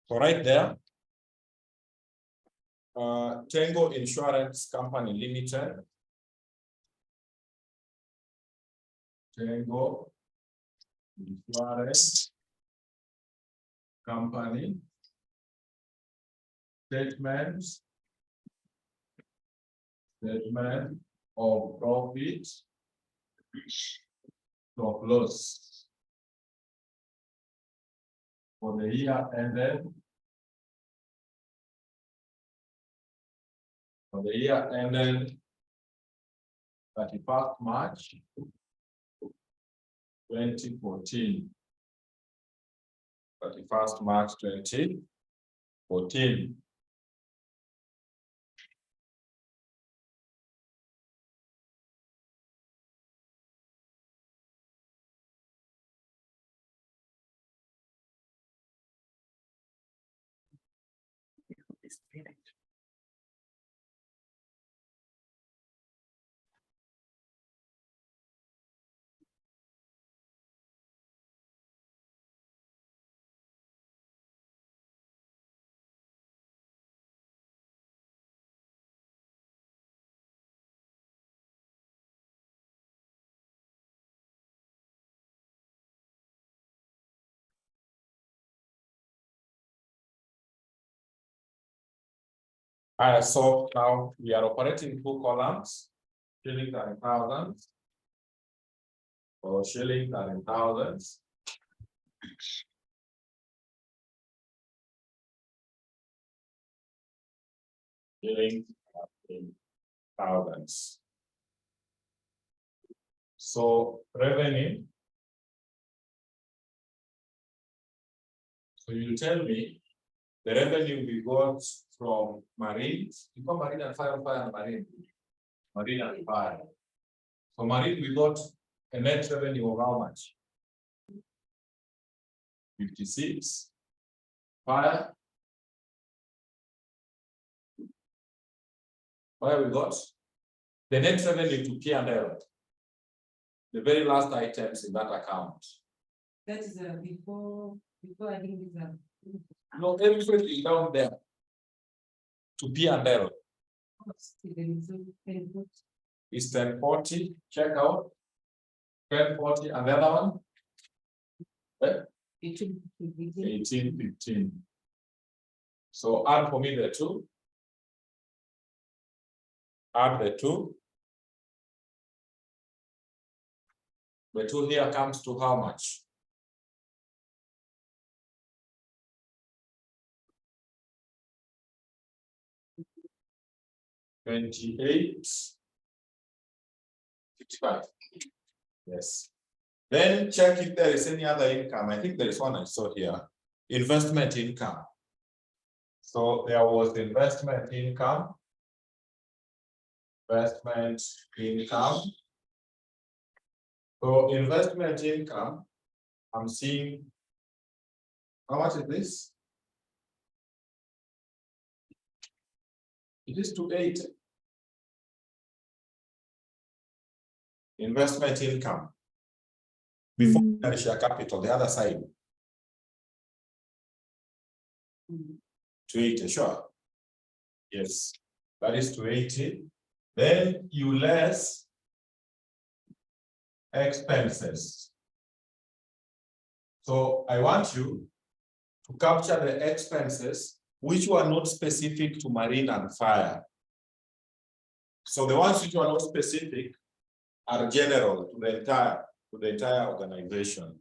So right there, Tango Insurance Company Limited. Tango Insurance Company statement of profit of loss for the year ended 31st March 2014. 31st March 2014. So now we are operating two columns, shillings and in thousands, or shillings and in thousands. Shillings and in thousands. So revenue. So you tell me the revenue we got from marine. You got marine and fire and marine. Marine and fire. So marine we got a net revenue of how much? 56. Fire. Fire we got the net revenue to P&L. The very last items in that account. That is before adding this. No, everything is down there. To P&L. Is 1040. Check out. 1040 and the other one? 1815. So add for me the two. Add the two. The two here comes to how much? $28.55. Yes. Then check if there is any other income. I think there is one I saw here. Investment income. So there was investment income. Investment income. So investment income, I'm seeing, how much is this? It is 280. Investment income. Before share capital, the other side. 280, sure. Yes, that is 280. Then you less expenses. So I want you to capture the expenses which were not specific to marine and fire. So the ones which were not specific are general to the entire organization.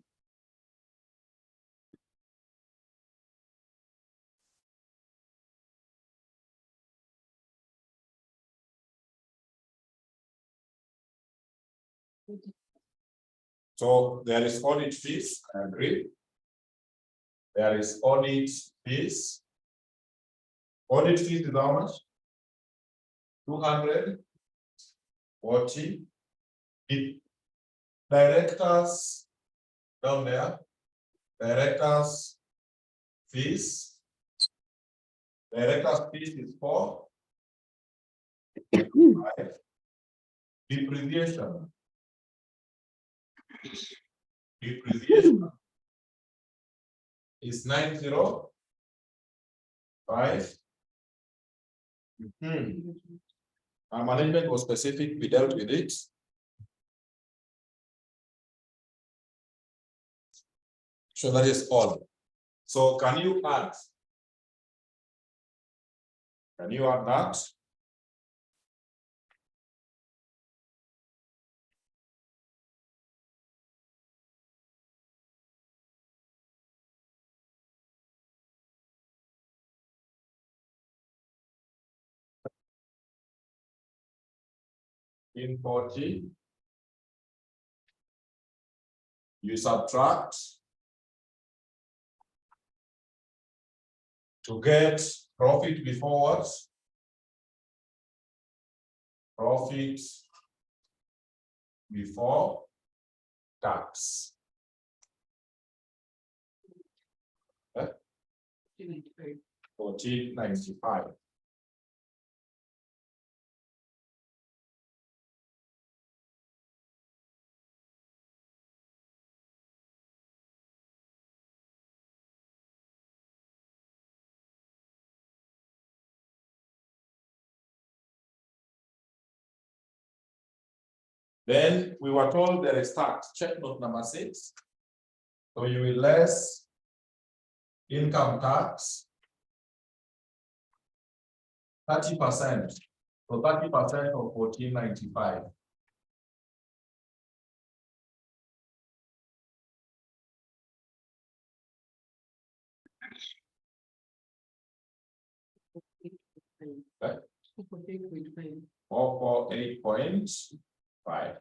So there is audit fees, I agree. There is audit fees. Audit fees is how much? 240. Directors down there. Directors fees. Directors fees is 4. Depreciation. Depreciation is 90. 5. Our management was specific, we dealt with it. So that is all. So can you add? Can you add that? In 40, you subtract to get profit before what? Profit before tax. 1495. Then we were told there is tax. Check note number 6. So you will less income tax 30%. So 30% of 1495. Okay. 448.5.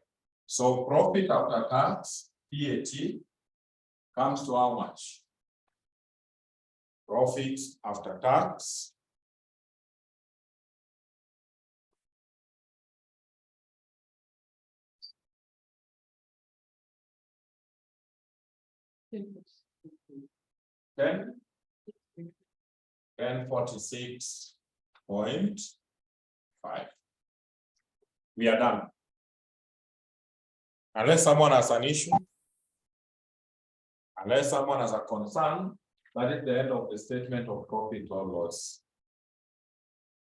So profit after tax, PAT, comes to how much? Profit after tax. Then 1046.5. We are done. Unless someone has an issue, unless someone has a concern, that is the end of the statement of profit or loss.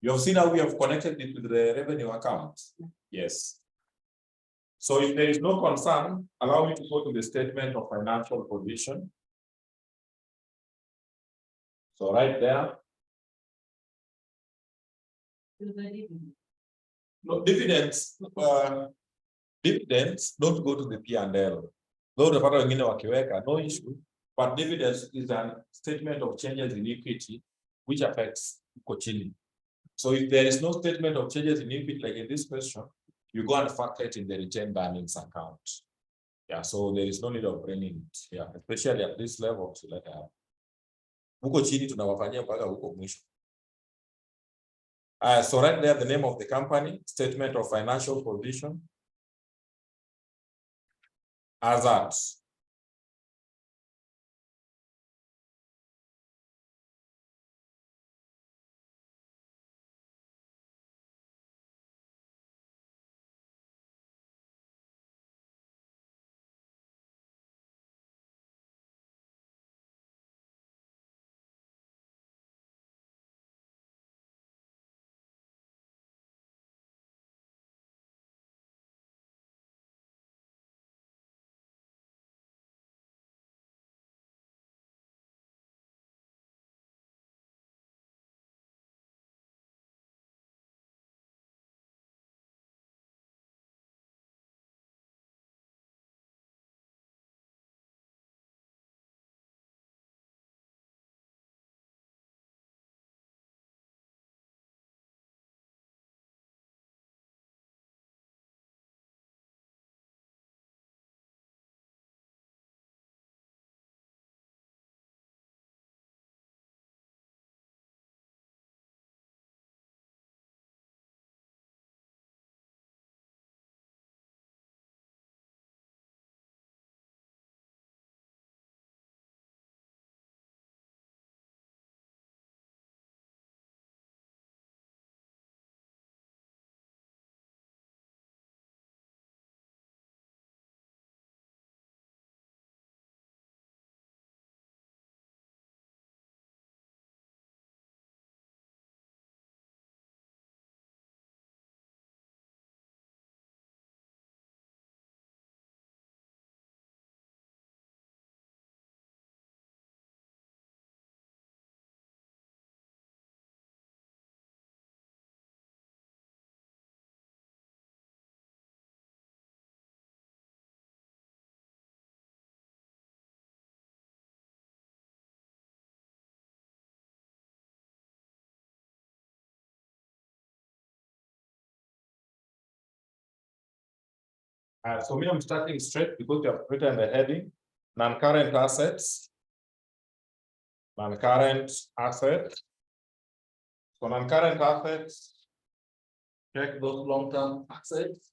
You have seen how we have connected it with the revenue account. Yes. So if there is no concern, allow me to go to the statement of financial position. So right there. No, dividends don't go to the P&L. Though the father wengine wakiweka, no issue. But dividends is a statement of changes in equity, which affects uko chini. So if there is no statement of changes in equity, like in this question, you go and factor it in the retained earnings account. Yeah, so there is no need of bringing it. Yeah, especially at this level. So like uko chini tunawafanyia mpaka uko mwisho. So right there, the name of the company, statement of financial position, as at So me, I'm starting straight because you have written the heading, non-current assets. Non-current assets. So non-current assets, check those long-term assets.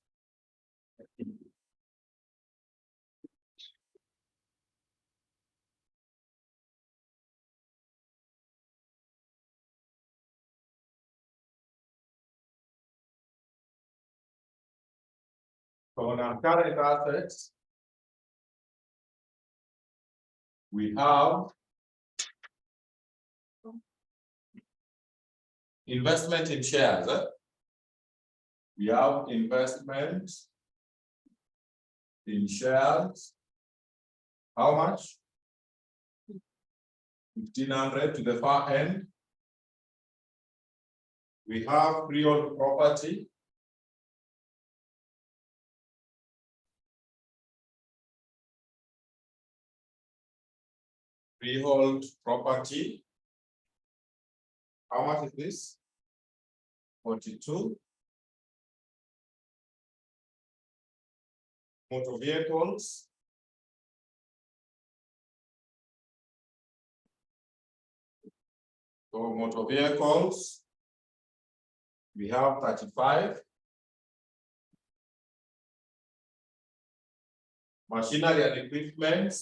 So non-current assets, we have investment in shares. We have investment in shares. How much? 1,500 to the far end. We have freehold property. Freehold property. How much is this? 42. Motor vehicles. So motor vehicles, we have 35. Machinery and equipment.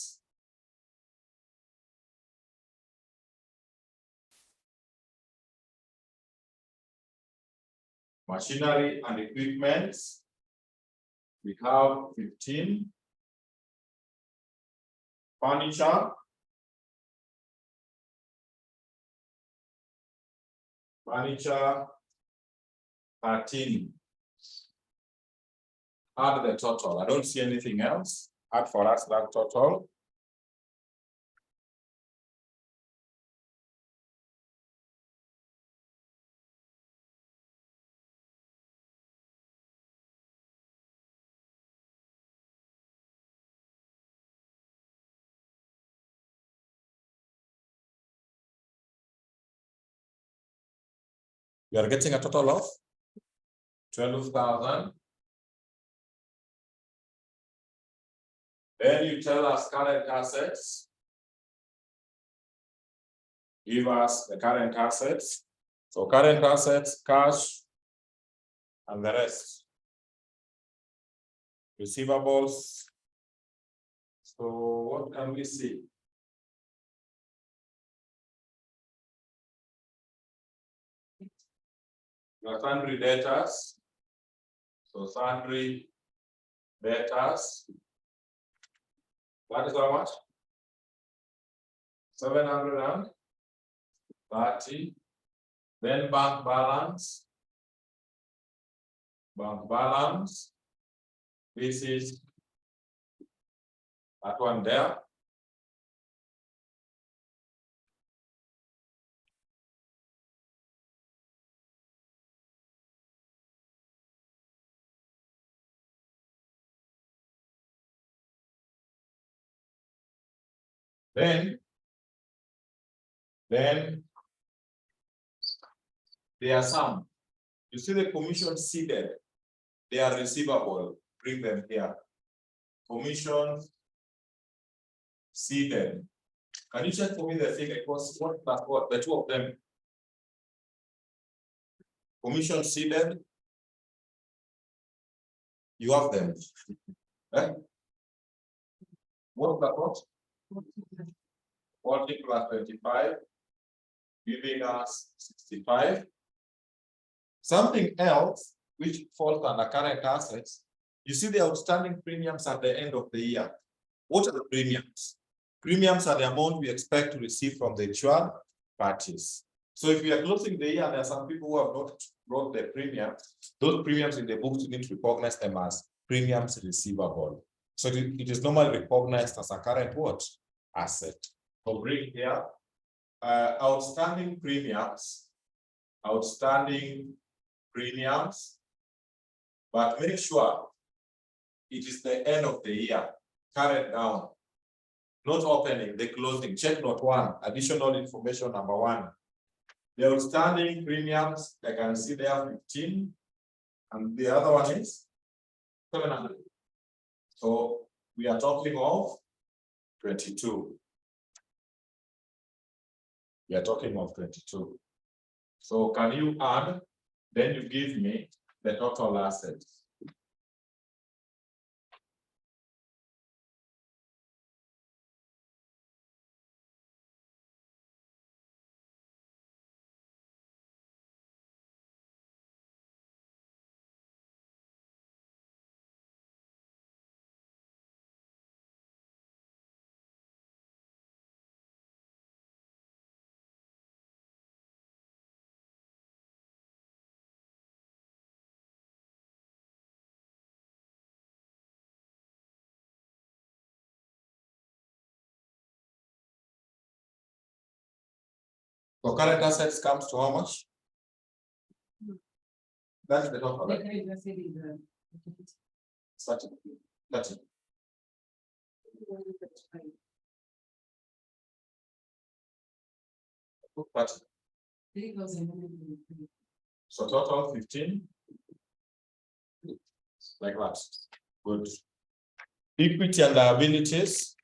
Machinery and equipment, we have 15. Furniture. Furniture, 13. Add the total. I don't see anything else. Add for us that total. We are getting a total of 12,000. Then you tell us current assets. Give us the current assets. So current assets, cash, and the rest. Receivables. So what can we see? Your sundry debtors. So sundry debtors. That is how much? 730. Then bank balance. Bank balance. This is that one there. Then there are some. You see the commission seeded. They are receivable. Bring them here. Commission seeded. Can you check for me the figure? It was what plus what? The two of them. Commission seeded. You have them. Eh? What plus what? 40 plus 25, giving us 65. Something else which falls under current assets, you see the outstanding premiums at the end of the year. What are the premiums? Premiums are the amount we expect to receive from the insured parties. So if we are closing the year, there are some people who have not brought their premiums. Those premiums in the books, you need to recognize them as premiums receivable. So it is normally recognized as a current what? Asset. So bring here outstanding premiums, but make sure it is the end of the year, carried down, not opening, the closing. Check note 1, additional information number 1. The outstanding premiums, I can see there 15, and the other one is 700. So we are talking of 22. We are talking of 22. So can you add, then you give me the total assets. So current assets comes to how much? That's the total, right? 30. 30. So total 15. Like that. Good. Equity and liabilities.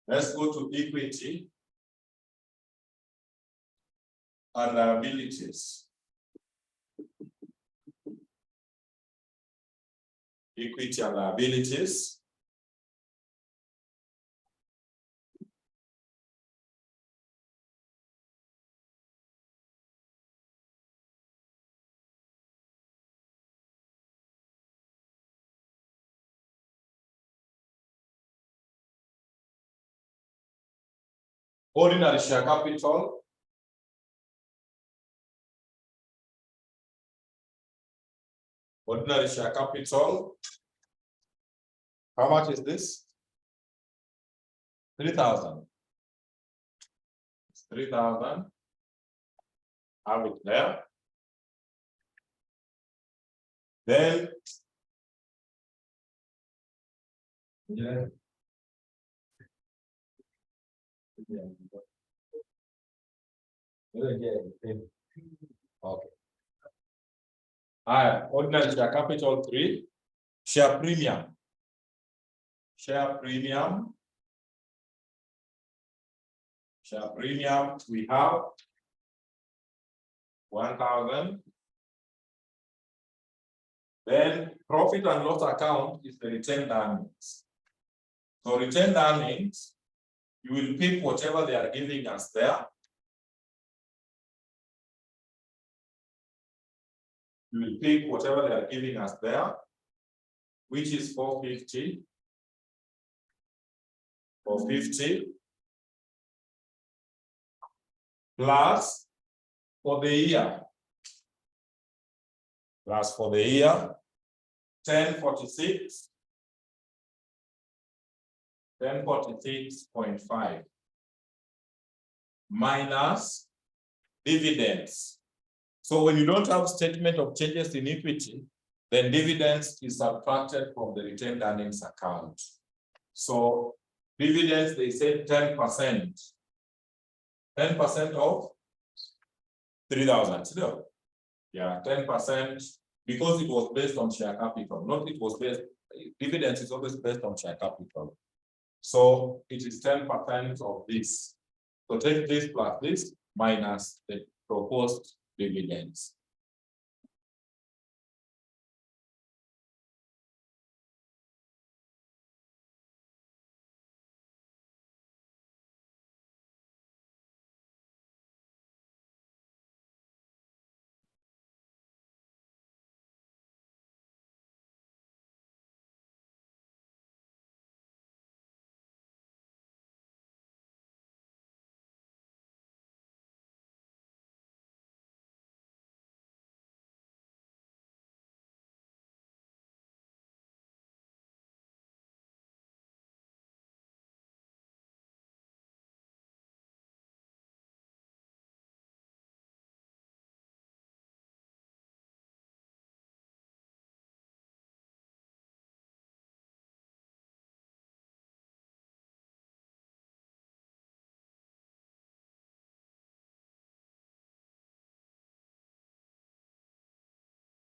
Let's go to equity and liabilities. Equity and liabilities. Ordinary share capital. Ordinary share capital. How much is this? 3,000. 3,000. Have it there. Then, yeah. Okay. Ordinary share capital 3. Share premium. Share premium. Share premium, we have 1,000. Then profit and loss account is the retained earnings. So retained earnings, you will pick whatever they are giving us there. You will pick whatever they are giving us there, which is 450. 450 plus for the year. Plus for the year, 1046. 1046.5 minus dividends. So when you don't have statement of changes in equity, then dividends is subtracted from the retained earnings account. So dividends, they say 10%. 10% of 3,000. Still, yeah, 10% because it was based on share capital. Not it was based, dividends is always based on share capital. So it is 10% of this. So take this plus this minus the proposed dividends.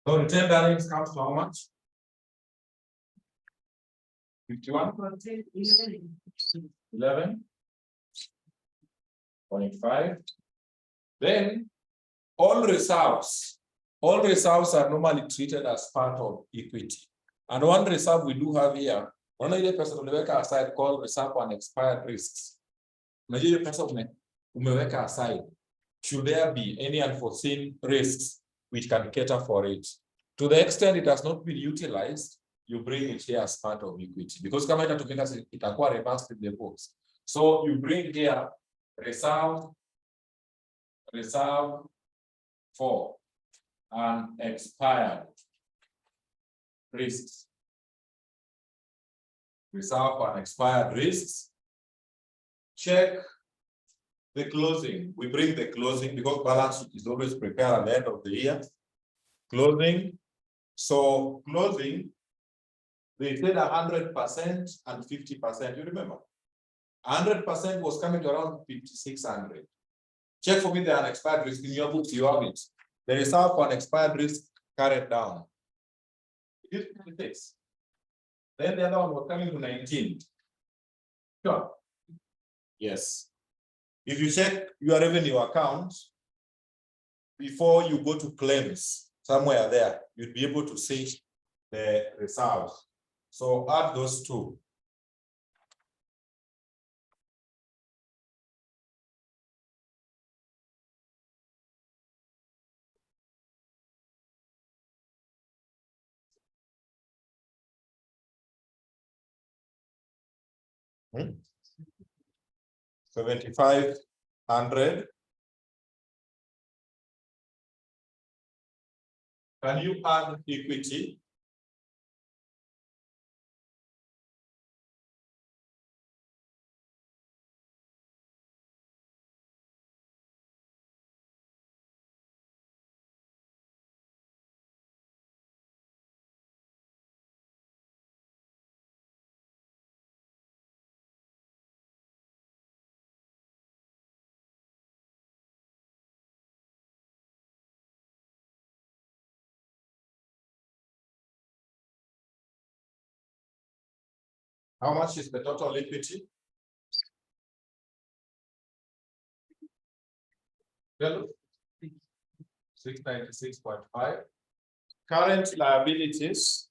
So retained earnings comes to how much? 51. 11.5. Then all reserves are normally treated as part of equity. And one reserve we do have here, one of the person umeweka aside called reserve on expired risks. Unajua ile pesa umeweka aside. Should there be any unforeseen risks which can cater for it? To the extent it has not been utilized, you bring it here as part of equity. Because kama itatumika itakuwa reversed in the books. So you bring here reserve for unexpired risks. Reserve for unexpired risks. Check the closing. We bring the closing because balance sheet is always prepared at the end of the year. Closing. So closing, they said 100% and 50%. You remember? 100% was coming to around 5,600. Check for me the unexpired risk in your books. You have it. The reserve for unexpired risk carried down. It is. Then the other one was coming to 19. Sure. Yes. If you check your revenue account before you go to claims somewhere there, you'd be able to see the reserves. So add those two. Hmm? 7,500. Can you add equity? How much is the total equity? 696.5. Current liabilities.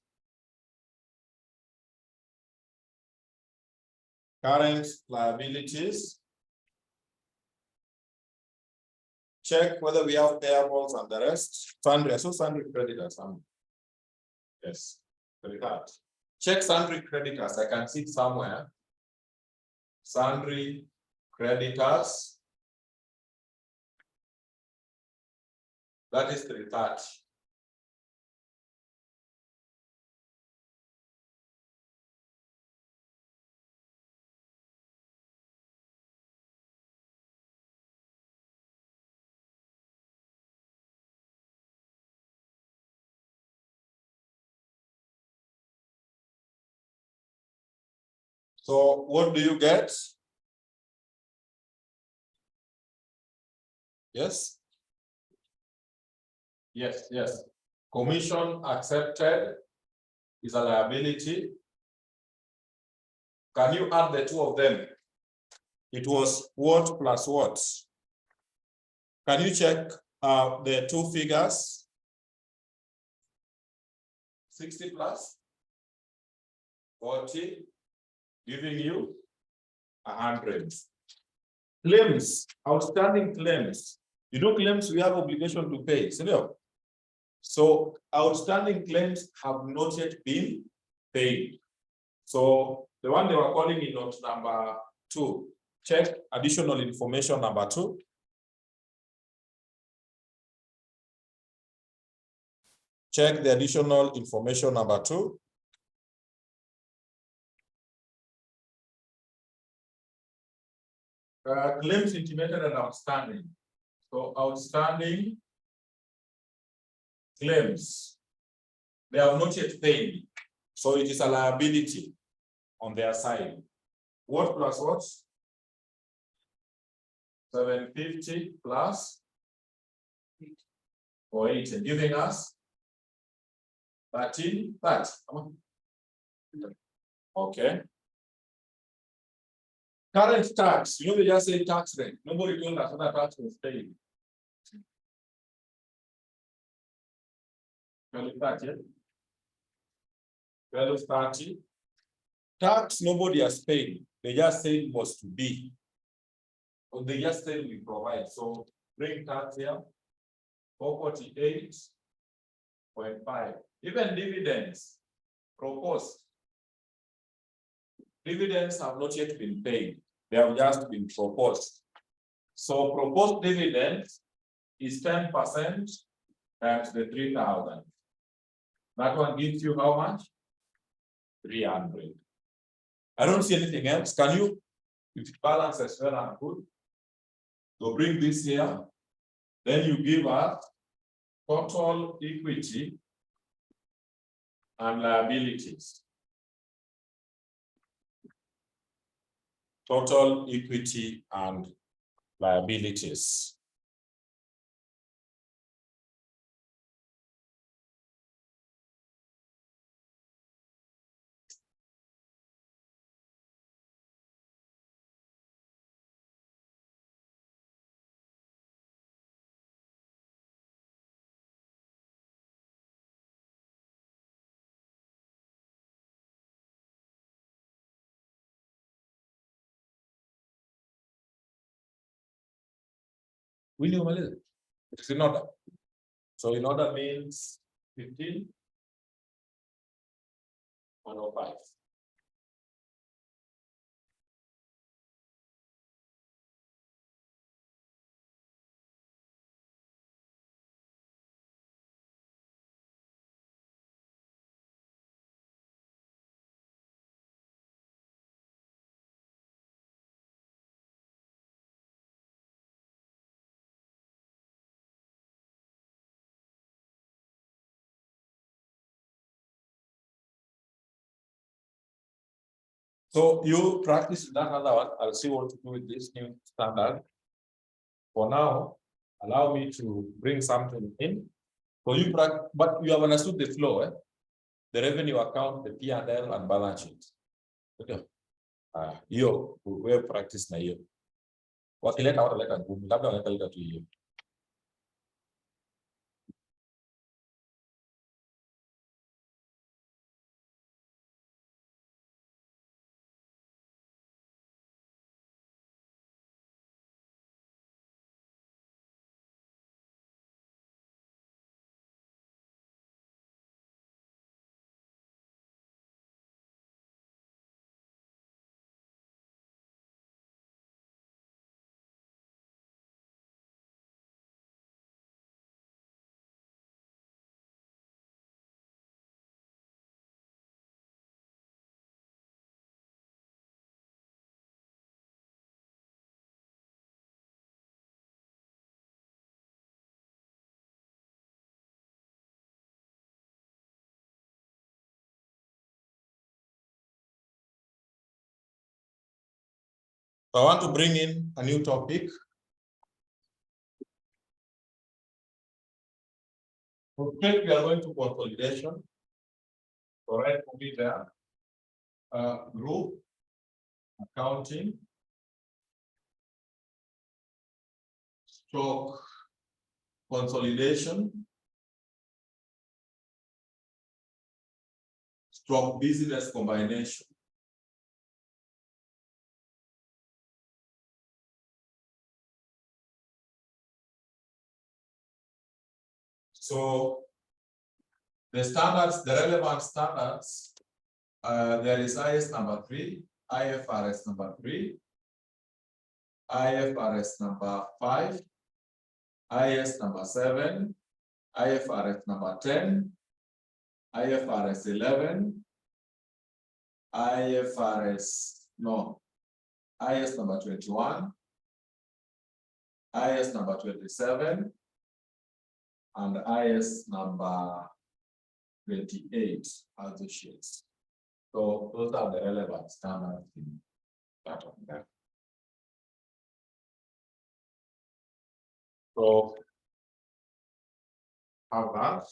Current liabilities. Check whether we have payables and the rest. Sundry, so sundry creditors. Yes, very hard. Check sundry creditors. I can see it somewhere. Sundry creditors. That is 330. So what do you get? Yes. Yes. Commission accepted is a liability. Can you add the two of them? It was what plus what? Can you check the two figures? 60 plus 40, giving you 100. Claims, outstanding claims. You know, claims we have obligation to pay. So outstanding claims have not yet been paid. So the one they were calling in note number 2, check additional information number 2. Check the additional information number 2. Claims intimated and outstanding. So outstanding claims, they have not yet paid. So it is a liability on their side. What plus what? 750 plus 480, giving us 13, that. Okay. Current tax, you know, they just say tax rate. Nobody told us what tax was paid. Value 30. Value 30. Tax, nobody has paid. They just said it was to be. Or they just said we provide. So bring tax here. 448.5. Even dividends proposed. Dividends have not yet been paid. They have just been proposed. So proposed dividends is 10% times the 3,000. That one gives you how much? 300. I don't see anything else. Can you? If it balances well and good. So bring this here. Then you give us total equity and liabilities. Total equity and liabilities. Will you believe it? It's in order. So in order means 15, 105. So you practice that other one. I'll see what to do with this new standard. For now, allow me to bring something in. So you practice, but you have understood the flow, eh? The revenue account, the P&L and balance sheet. Okay. Hiyo wewe practice na hiyo. Wakileta wataleta ngumu, labda wataleta tu hiyo. So I want to bring in a new topic. Okay, we are going to consolidation. Correct, will be there. Group, accounting, stock consolidation, stock business combination. So the standards, the relevant standards, there is IS number 3, IFRS number 3, IFRS number 5, IS number 7, IFRS number 10, IFRS 11, IS number 21, IS number 27, and IS number 28 as the sheets. So those are the relevant standards in that one there. So have that.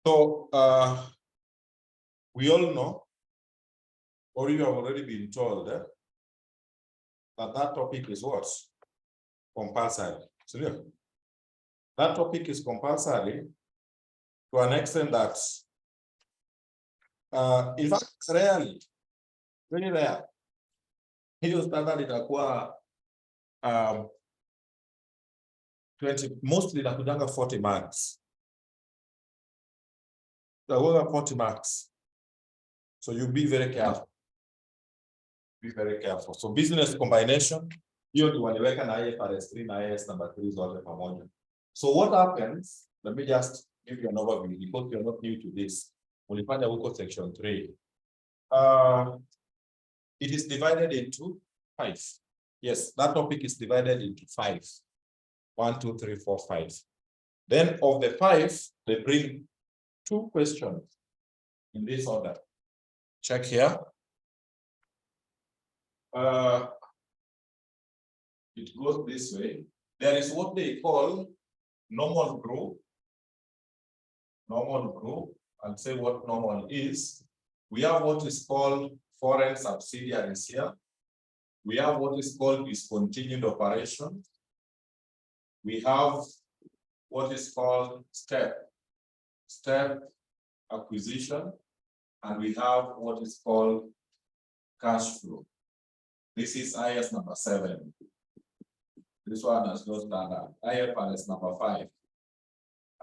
So we all know, or you have already been told that that topic is what? Compulsory. So yeah, that topic is compulsory to an extent that in fact rarely, very rare, hiyo standard itakuwa 20, mostly inakujanga 40 marks. Itakuwa 40 marks. So you be very careful. Be very careful. So business combination, hiyo ndio waliweka na IFRS 3 na IAS number 3 zote pamoja. So what happens, let me just give you an overview because you're not new to this. Ulifanya huko section 3. It is divided into 5. Yes, that topic is divided into 5. 1, 2, 3, 4, 5. Then of the 5, they bring 2 questions in this order. Check here. It goes this way. There is what they call normal group. Normal group. I'll say what normal is. We have what is called foreign subsidiaries here. We have what is called discontinued operation. We have what is called step acquisition, and we have what is called cash flow. This is IS number 7. This one has no standard. IFRS number 5.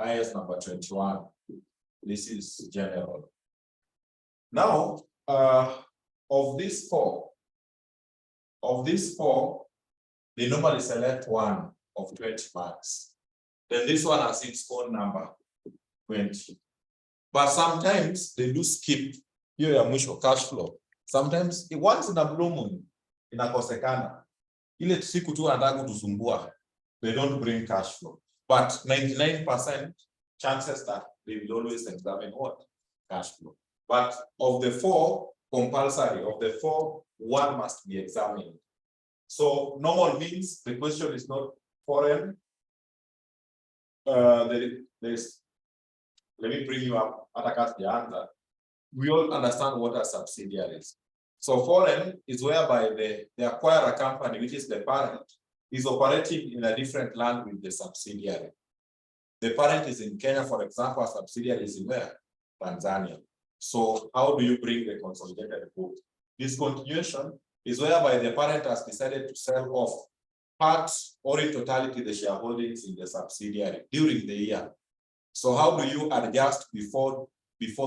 IS number 21. This is general. Now, of these four, they normally select one of 20 marks. Then this one has its own number, 20. But sometimes they do skip hiyo ya mwisho, cash flow. Sometimes once in a blue moon inakosekana. Ile siku tu anataka kutusumbua, they don't bring cash flow. But 99% chances that they will always examine what? Cash flow. But of the 4 compulsory, of the 4, 1 must be examined. So normal means the question is not foreign. There's, let me bring you up at the answer. We all understand what a subsidiary is. So foreign is whereby the acquirer company, which is the parent, is operating in a different land with the subsidiary. The parent is in Kenya, for example, a subsidiary is in where? Tanzania. So how do you bring the consolidated report? Discontinuation is whereby the parent has decided to sell off part or in totality the shareholdings in the subsidiary during the year. So how do you adjust before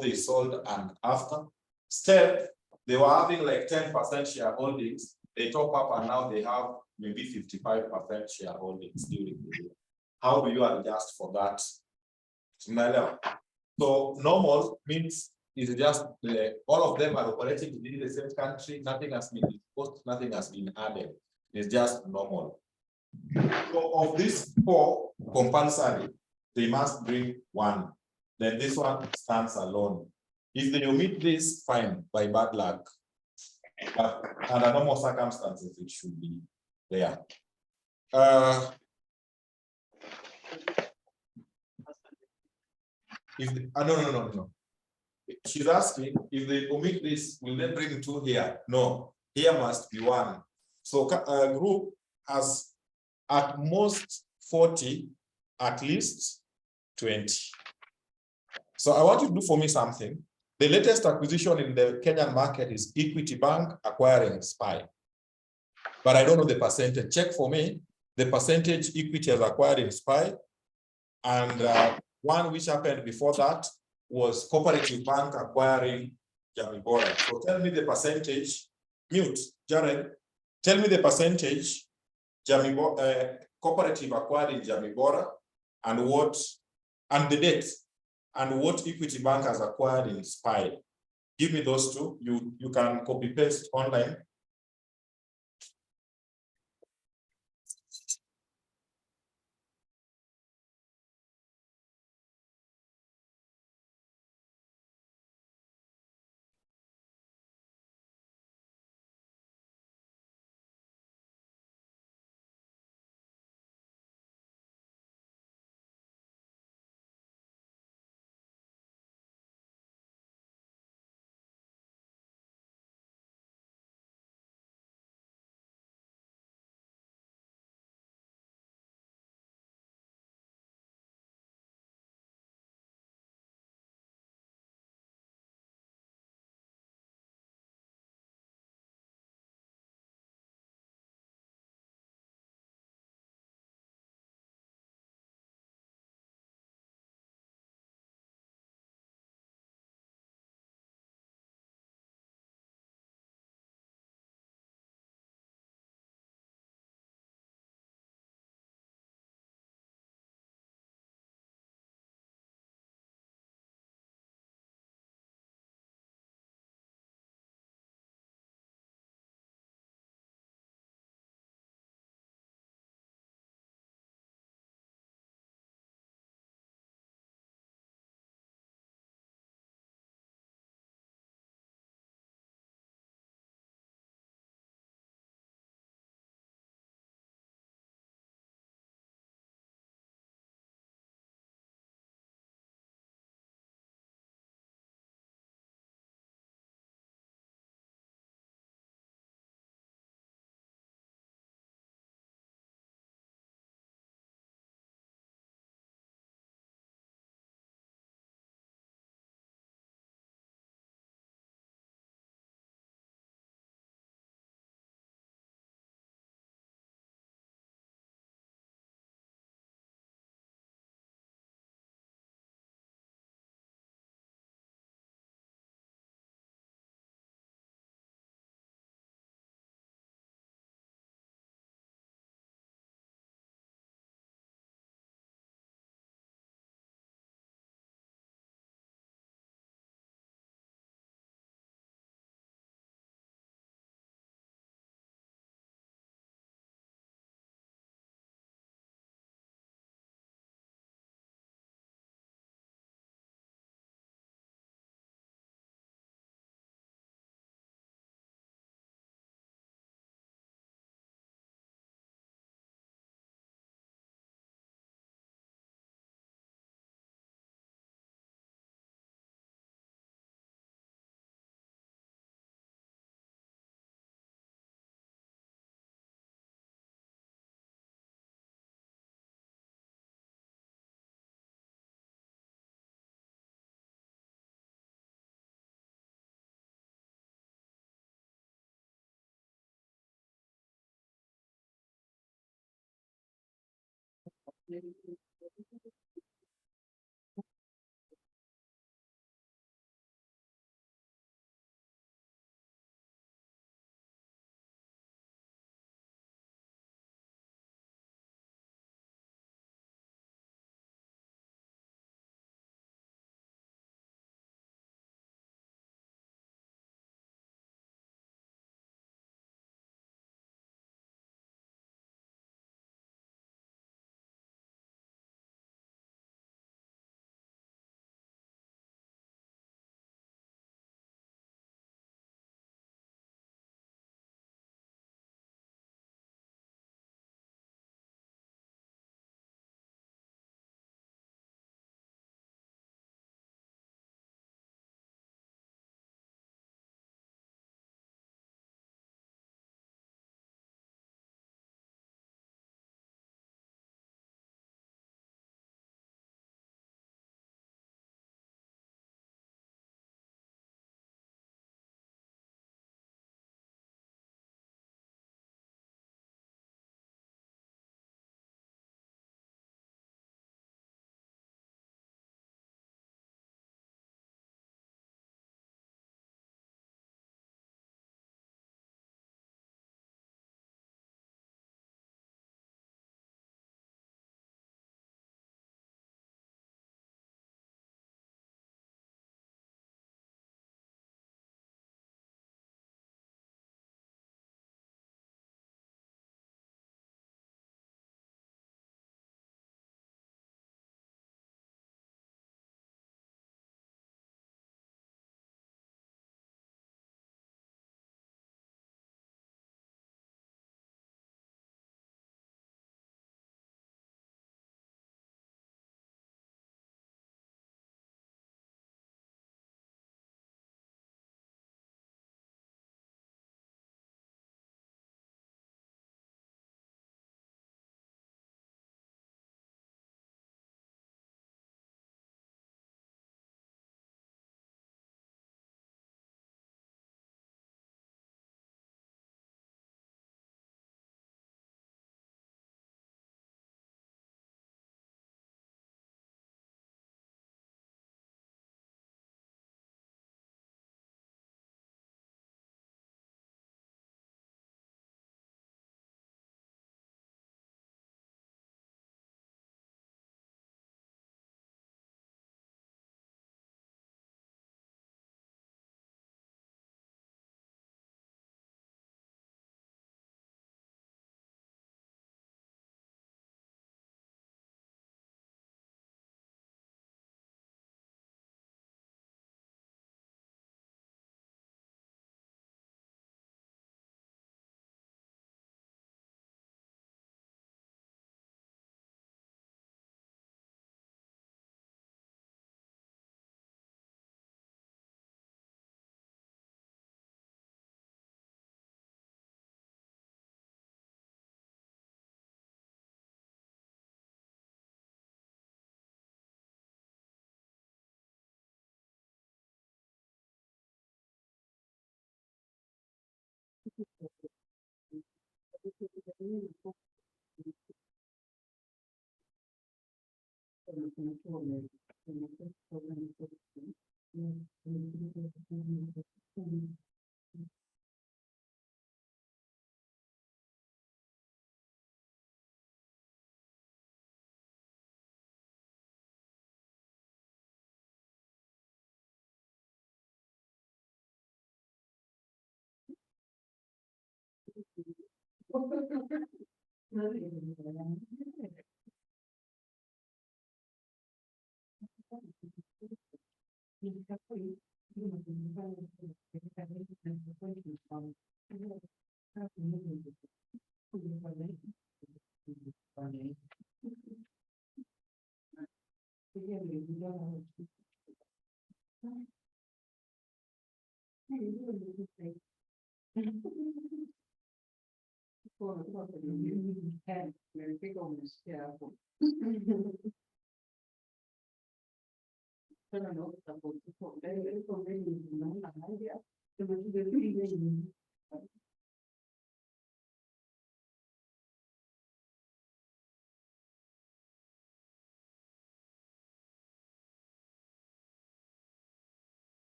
they sold and after? Step, they were having like 10% shareholdings, they top up and now they have maybe 55% shareholdings during the year. How do you adjust for that? So normal means it's just all of them are operating within the same country, nothing has been disposed, nothing has been added. It's just normal. So of these 4 compulsory, they must bring 1. Then this one stands alone. If they omit this, fine, by bad luck. But under normal circumstances, it should be there. No. She's asking if they omit this, will they bring 2 here? No, here must be 1. So a group has at most 40, at least 20. So I want you to do for me something. The latest acquisition in the Kenyan market is Equity Bank acquiring SPY. But I don't know the percentage. Check for me the percentage Equity has acquired in SPY. And one which happened before that was Cooperative Bank acquiring Jamibora. So tell me the percentage. Mute, Jared. Tell me the percentage Cooperative acquired in Jamibora and the date and what Equity Bank has acquired in SPY. Give me those 2. You can copy paste online.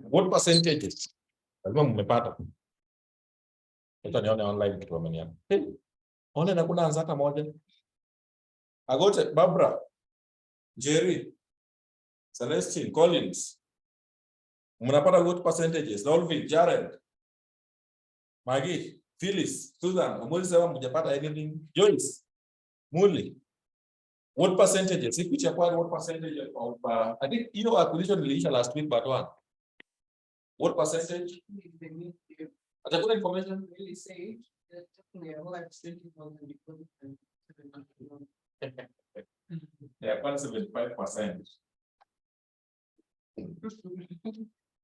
What percentages? Lazima mmepata. Acha nione online kitu wameniambia. Online hakuna anzaka moja. Agote, Barbara, Jerry, Celestine, Collins. Mnapata what percentages? Dolvin, Jared, Maggie, Phyllis, Susan, umwezi sema mjapata anything. Joyce, Muli. What percentages? If you acquired what percentage of I think acquisition iliisha last week but one. What percentage? Atakuna information Really say that definitely I will have 20,000 they acquired 75%.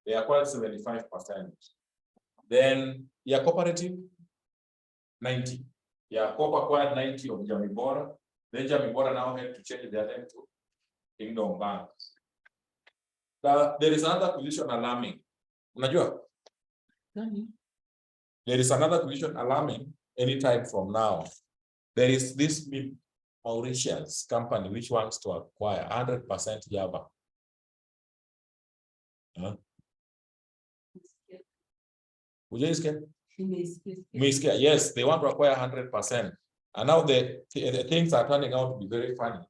They acquired 75%. Then your cooperative 90. Your co acquired 90 of Jamii Bora. Then Jamii Bora now had to change their name to Kingdom Bank. There is another acquisition alarming. Unajua? There is another acquisition alarming anytime from now. There is this Mauritius company which wants to acquire 100% Java. Huh? Yes, they want to acquire 100%. And now the things are turning out to be very funny.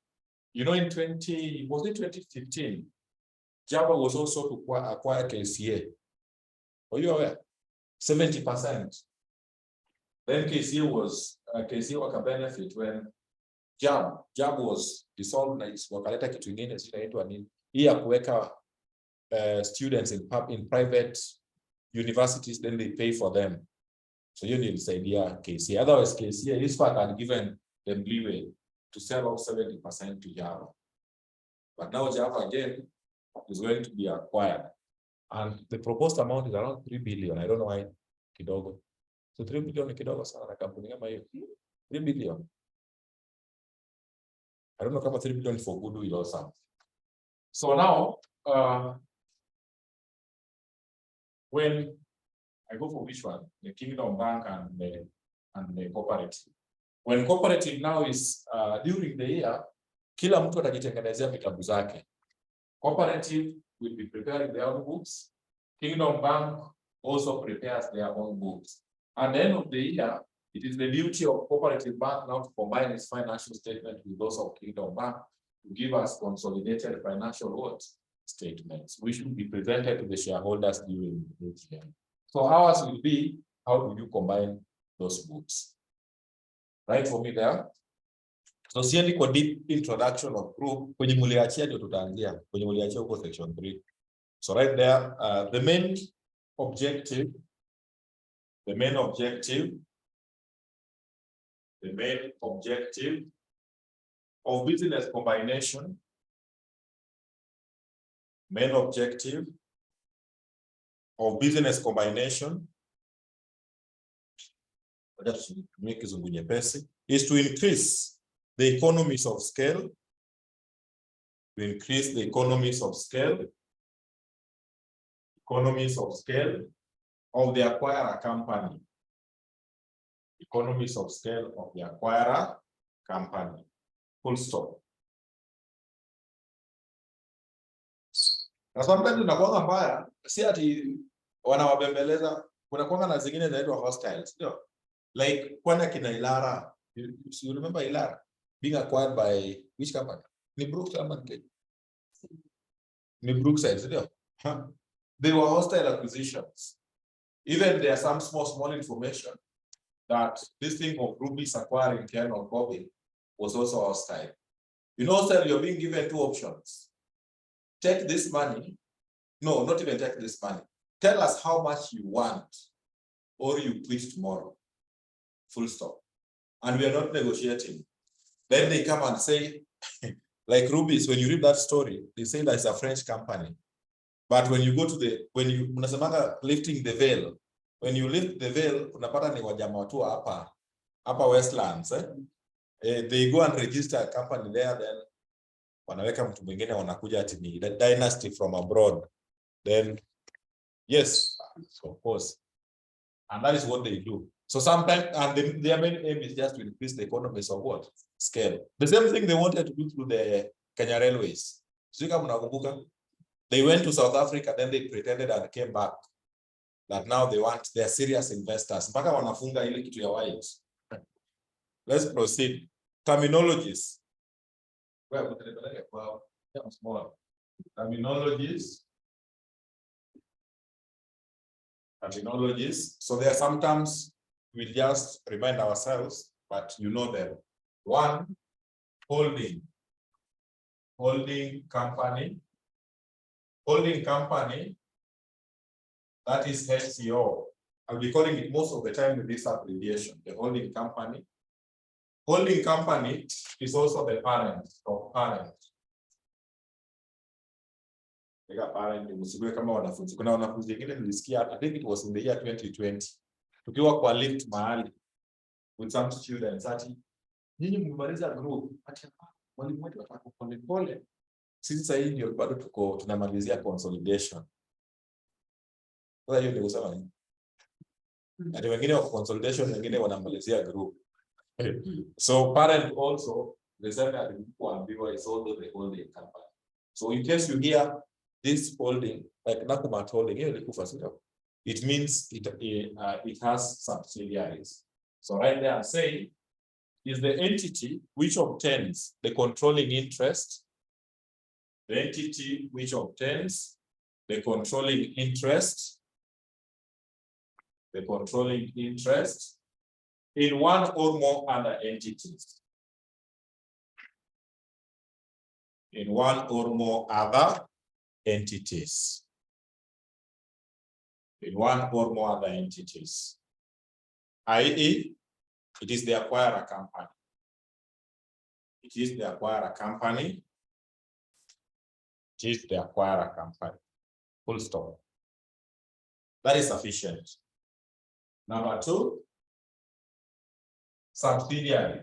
You know, in 2015, Java was also to acquire KCA. Are you aware? 70%. Then KCA was a benefit when Jab was dissolved na wakaleta kitu kingine zinaitwa nini? Hii ya kuweka students in private universities, then they pay for them. So you need to say KCA. Otherwise, KCA is fact had given them leeway to sell off 70% to Java. But now Java again is going to be acquired. And the proposed amount is around 3 billion. I don't know why kidogo. So 3 billion ni kidogo sana na kampuni kama hiyo. 3 billion. I don't know kama 3 billion for goodwill or something. So now, when I go for which one? The Kingdom Bank and the cooperative. When cooperative now is during the year, kila mtu atajitengenezea vitabu zake. Cooperative will be preparing their own books. Kingdom Bank also prepares their own books. At the end of the year, it is the duty of Cooperative Bank now to combine its financial statement with those of Kingdom Bank to give us consolidated financial statements, which will be presented to the shareholders during the AGM. So ours will be, how do you combine those books? Right for me there. So siendi kwa deep introduction of group, kwenye muliachia ndio tutaanzia, kwenye muliachia huko section 3. So right there, the main objective of business combination, is to increase the economies of scale, of the acquirer company. Economies of scale of the acquirer company. Full stop. Na sometimes unakuwa mbaya, si ati wanawabembeleza, kuna kuanga na zingine zinaitwa hostiles, ndio? Like kwana kina Ilara, you remember Ilara being acquired by which company? Ni Brookside, ndio? They were hostile acquisitions. Even there are some small information that this thing of Ruby's acquiring Ken or Bobby was also hostile. You know, sir, you're being given two options. Take this money. No, not even take this money. Tell us how much you want, or you quit tomorrow. Full stop. And we are not negotiating. Then they come and say, Like Ruby's, when you read that story, they say that it's a French company. But when you go to unasemanga lifting the veil, when you lift the veil, unapata ni wajama tu hapa Westlands, they go and register a company there, then wanaweka mtu mwingine wanakuja ati ni the dynasty from abroad. Then, yes, of course. And that is what they do. So sometimes, and their main aim is just to increase the economies of what? Scale. The same thing they wanted to do through the Kenya Railways. They went to South Africa, then they pretended and came back. That now they're serious investors. Mpaka wanafunga ile kitu ya white. Let's proceed. Terminologies. Terminologies. So there are sometimes we'll just remind ourselves, but you know them. One, holding. Holding company. Holding company, that is HCO. I'll be calling it most of the time with this abbreviation, the holding company. Holding company is also the parent of parent. Parent, kama wanafunzi. Kuna wanafunzi wengine nilisikia, I think it was in the year 2020. Tukiwa kwa lift mahali with some students, ati nyinyi mmemaliza group, ati mwalimu wetu atakupole pole. Sisi sasa hivi ndio bado tunamalizia consolidation. Sasa hiyo ndio kusema nini? Ati wengine wa consolidation, wengine wanamalizia group. So parent also, the same as the is also the holding company. So in case you hear this holding, like Nakumat holding, it means it has subsidiaries. So right there I'm saying is the entity which obtains the controlling interest, the entity which obtains the controlling interest, in one or more other entities. In one or more other entities. In one or more other entities. i.e., it is the acquirer company. It is the acquirer company. It is the acquirer company. Full stop. That is sufficient. Number two, subsidiary.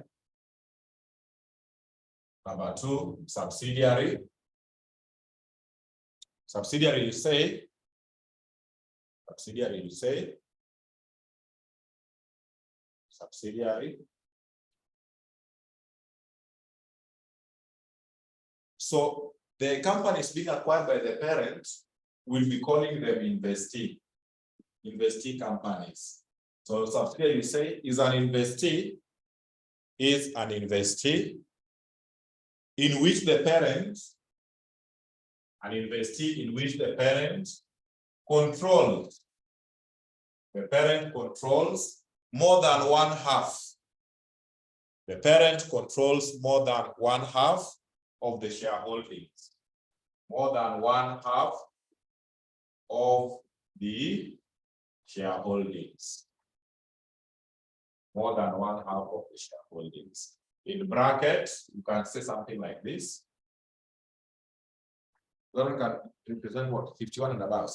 Number two, subsidiary. Subsidiary, you say. Subsidiary, you say. Subsidiary. So the companies being acquired by the parent, will be calling them investee companies. So subsidiary, you say, is an investee in which the parent, controls. The parent controls more than one half. The parent controls more than one half of the shareholdings. More than one half of the shareholdings. More than one half of the shareholdings. In brackets, you can say something like this. That can represent what? 51 and above.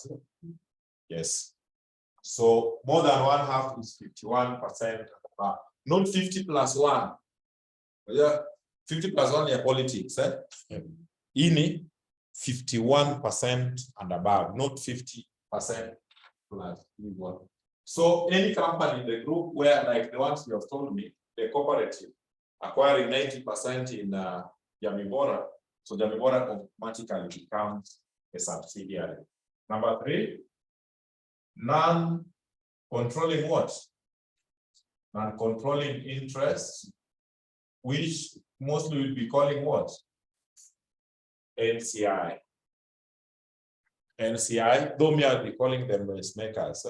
Yes. So more than one half is 51% above. Not 50 plus 1. Yeah, 50 plus 1 is politics. In 51% and above, not 50% plus 1. So any company in the group where, like the ones you have told me, the cooperative acquiring 90% in Jamibora, so Jamibora automatically becomes a subsidiary. Number three, non-controlling what? Non-controlling interest, which mostly will be calling what? NCI. NCI, though me I'll be calling them race makers.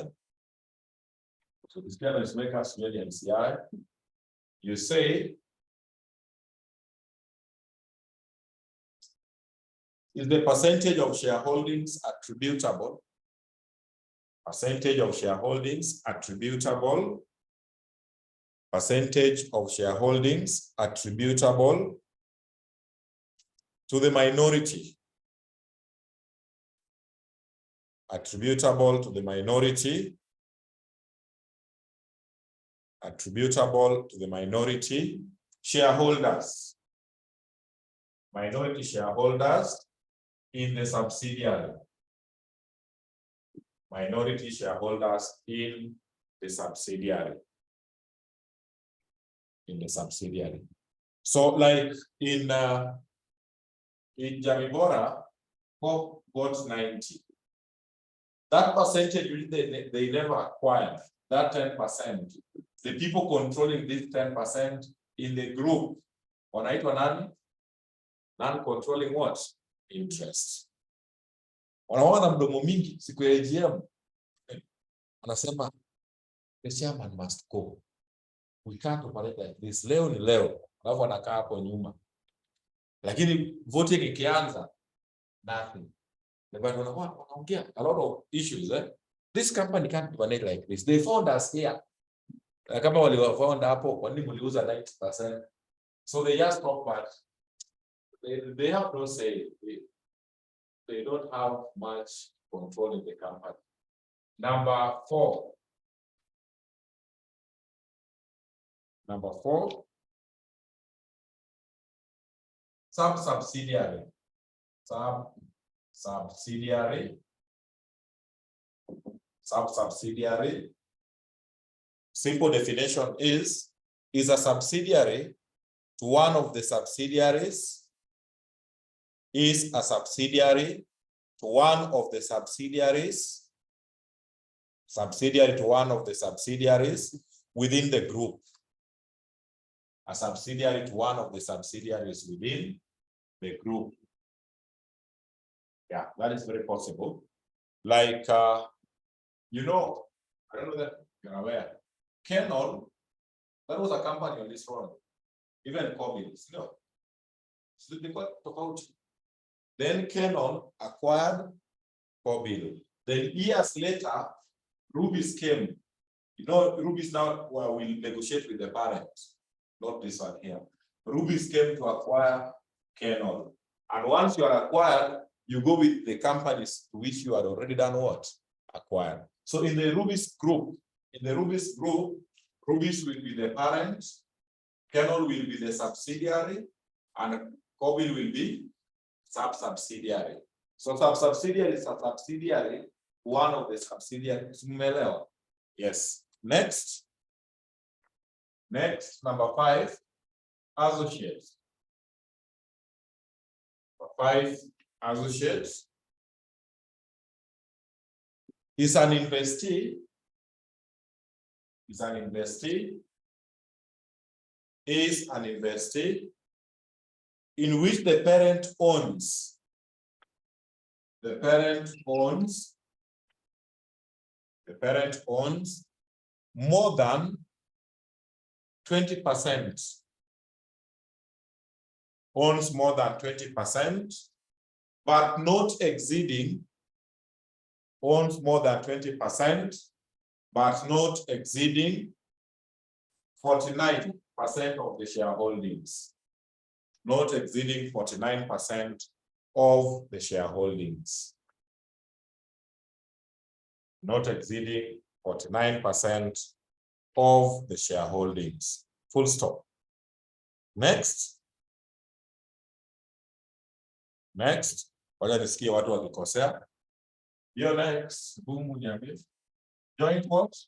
So this kind of race makers really NCI. You say, is the percentage of shareholdings attributable? Percentage of shareholdings attributable. Percentage of shareholdings attributable to the minority. Attributable to the minority. Attributable to the minority shareholders. Minority shareholders in the subsidiary. Minority shareholders in the subsidiary. In the subsidiary. So like in Jamibora, Hope got 90. That percentage they never acquired, that 10%. The people controlling this 10% in the group, wanaitwa nani? Non-controlling what? Interest. Wanaona mdomo mingi siku ya AGM. Anasema the chairman must go. We can't operate like this. Leo ni leo. Alafu anakaa hapo nyuma. Lakini voting ikianza, nothing. Wanaongea a lot of issues. This company can't operate like this. They found us here. Kama waliwafound hapo, kwa nini mliuza 90%? So they just talk back. They have no say. They don't have much control in the company. Number 4. Number 4. Sub-subsidiary. Sub-subsidiary. Sub-subsidiary. Simple definition is a subsidiary to one of the subsidiaries, is a subsidiary to one of the subsidiaries, subsidiary to one of the subsidiaries within the group. A subsidiary to one of the subsidiaries within the group. Yeah, that is very possible. Like, you know, I don't know that you're aware, Canon, that was a company on this road. Even Cobbins, no. So they got about. Then Canon acquired Cobbins. Then years later, Rubis came. You know, Rubis now will negotiate with the parents, not this one here. Rubis came to acquire Canon. And once you are acquired, you go with the companies to which you had already done what? Acquired. So in the Rubis group, Rubis will be the parent, Canon will be the subsidiary, and Cobbins will be sub-subsidiary. So sub-subsidiary is a subsidiary, one of the subsidiaries. Yes. Next, number 5, associates. 5, associates is an investee. Is an investee in which the parent owns. The parent owns more than 20%. Owns more than 20%, but not exceeding. Owns more than 20%, but not exceeding 49% of the shareholdings. Not exceeding 49% of the shareholdings. Not exceeding 49% of the shareholdings. Full stop. Next. Wacha nisikie watu wakikosea. Hiyo next. Bumu niambie. Joint what?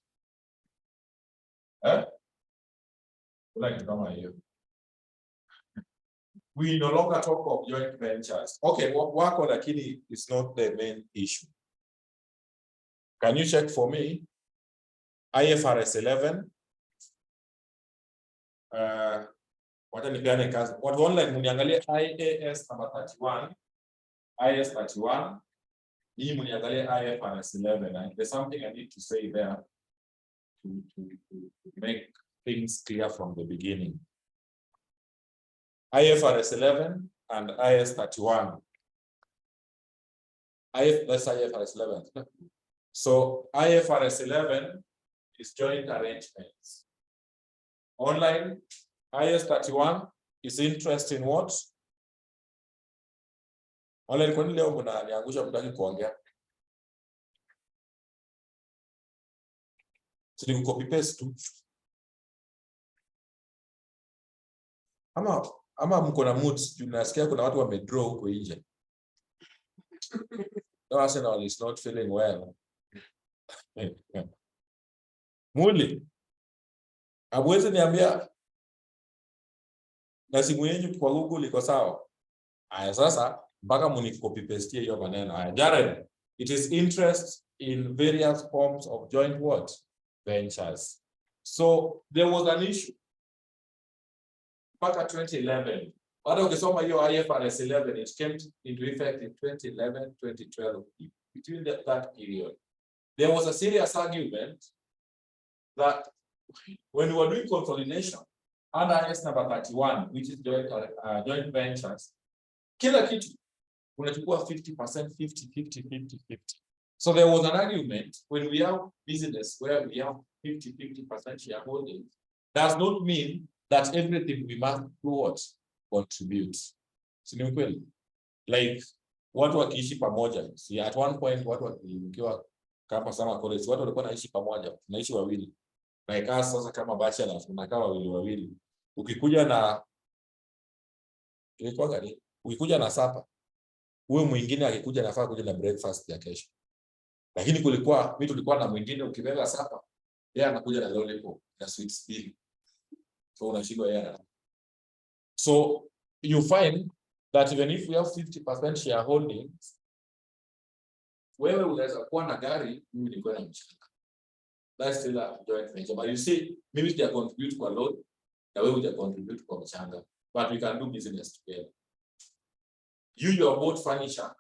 Like kama hiyo. We no longer talk of joint ventures. Okay, wako lakini is not the main issue. Can you check for me? IFRS 11. Wacha nipeane kazi. Watu online mniangalie IAS number 31. IAS 31. Hii mniangalie IFRS 11. There's something I need to say there to make things clear from the beginning. IFRS 11 and IAS 31. That's IFRS 11. So IFRS 11 is joint arrangements. Online, IAS 31 is interest in what? Wale kwa nini leo mnaniangusha mtaki kuongea? Sisi copy paste tu. Ama mko na moods, tunasikia kuna watu wamedraw huko nje. No, Arsenal is not feeling well. Muli, hamwezi niambia na simu yenu kwa Google iko sawa? Aya, sasa mpaka mnicopy paste hiyo maneno. Aya, Jared, it is interest in various forms of joint what? Ventures. So there was an issue mpaka 2011. Baada ukisoma hiyo IFRS 11, it came into effect in 2011, 2012. Between that period, there was a serious argument that when we were doing consolidation under IS number 31, which is joint ventures, kila kitu unachukua 50%, 50%. So there was an argument when we have business where we have 50% shareholding, does not mean that everything we must do what? Contribute. Si ni kweli? Like watu wakiishi pamoja. See, at one point watu wakiwa kama sama college, watu walikuwa naishi pamoja, naishi wawili. Na ikawa sasa kama bachelor tunakaa wawili. Ukikuja na ilikuwa gani? Ukikuja na sapa, huyo mwingine akikuja nafaa kuja na breakfast ya kesho. Lakini mimi tulikuwa na mwingine ukibeba sapa, yeye anakuja na lollipop na sweets mbili. So unashindwa yeye. So you find that even if we have 50% shareholding, wewe unaweza kuwa na gari, mimi niko na mchanga. That's still a joint venture. But you see, maybe they contribute kwa loan, na wewe uja contribute kwa mchanga. But we can do business together. You are both furniture,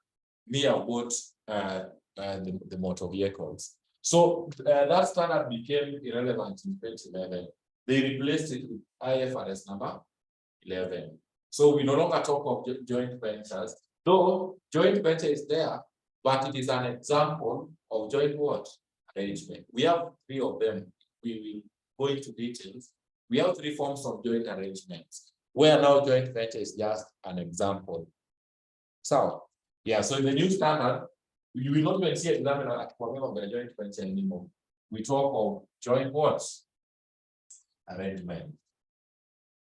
me are both the motor vehicles. So that standard became irrelevant in 2011. They replaced it with IFRS number 11. So we no longer talk of joint ventures, though joint venture is there, but it is an example of joint what? Arrangement. We have 3 of them. We will go into details. We have 3 forms of joint arrangements, where now joint venture is just an example. So, yeah, so in the new standard, you will not even see an example at the joint venture anymore. We talk of joint what? Arrangement.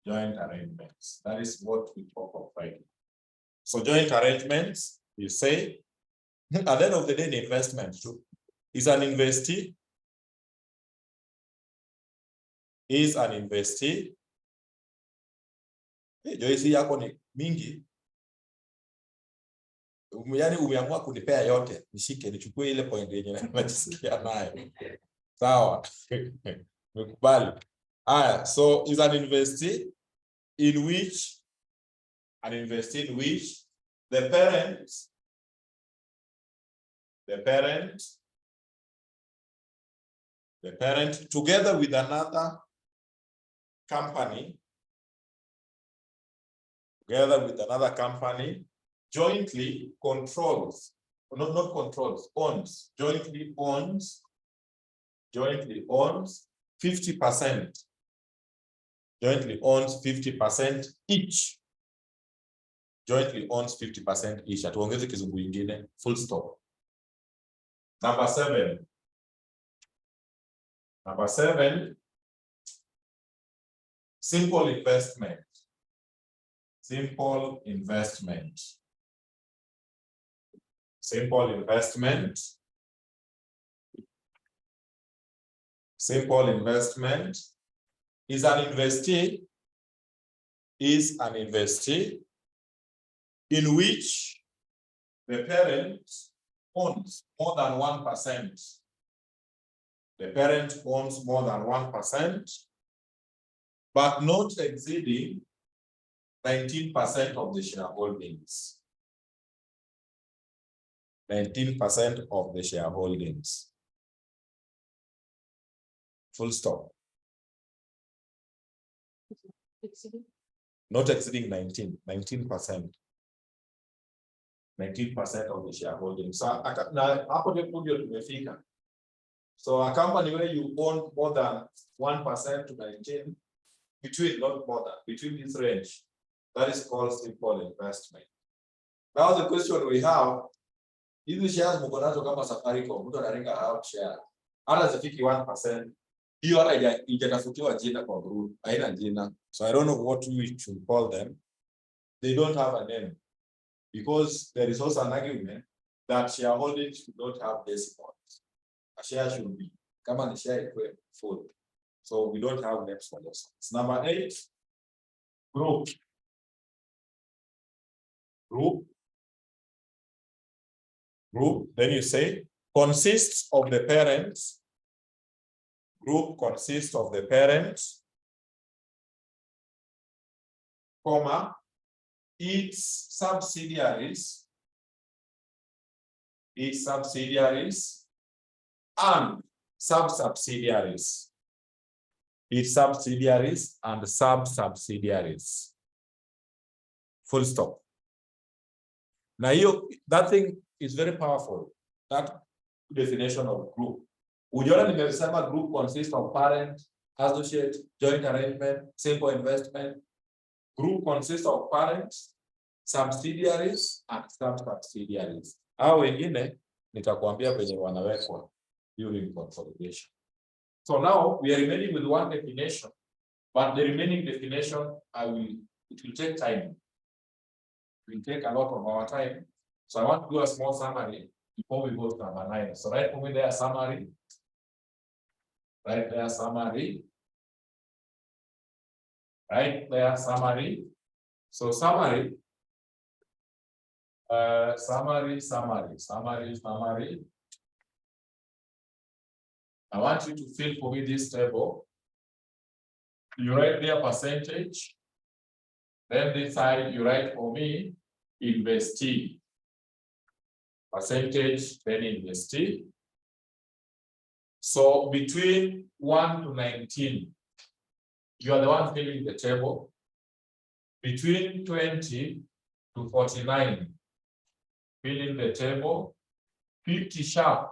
Joint arrangements. That is what we talk of right now. So joint arrangements, you say, at the end of the day, the investment too is an investee. Is an investee. Joyce yako ni mingi. Yani umeamua kunipea yote, nishike nichukue ile point yenye najisikia nayo. Sawa. Nimekubali. So is an investee in which the parent together with another company jointly controls, not controls, owns, jointly owns 50%. Jointly owns 50% each. Jointly owns 50% each. Atuongeze kizungu ingine, full stop. Number 7, simple investment. Simple investment is an investee in which the parent owns more than 1%. The parent owns more than 1%, but not exceeding 19% of the shareholdings. 19% of the shareholdings. Full stop. Not exceeding 19%. 19% of the shareholdings. So so a company where you own more than 1% to 19, between this range, that is called simple investment. Now the question we have, hizi shares mko nazo kama Safaricom, mtu anaringa out share. Hata zifiki 1%. Hiyo hata haijatafutiwa jina kwa group, haina jina. So I don't know what we should call them. They don't have a name because there is also an argument that shareholdings should not have decimals. A share should be kama ni share full. So we don't have names for this. It's number 8. Group. Then you say consists of the parents. Group consists of the parents, comma, its subsidiaries, and sub-subsidiaries. Its subsidiaries and sub-subsidiaries. Full stop. Now that thing is very powerful. That definition of group. Ujiona nimesema group consists of parent, associate, joint arrangement, simple investment. Group consists of parents, subsidiaries, and sub-subsidiaries. Hao wengine nitakwambia penye wanawekwa during consolidation. So now we are remaining with one definition, but the remaining definition it will take time. It will take a lot of our time. So I want to do a small summary before we go to number 9. So write for me there summary. Right there summary. Right there summary. So summary. Summary. I want you to fill for me this table. You write there percentage. Then this side you write for me investee. Percentage, then investee. So between 1 to 19, you are the one filling the table. Between 20 to 49, filling the table. 50 sharp,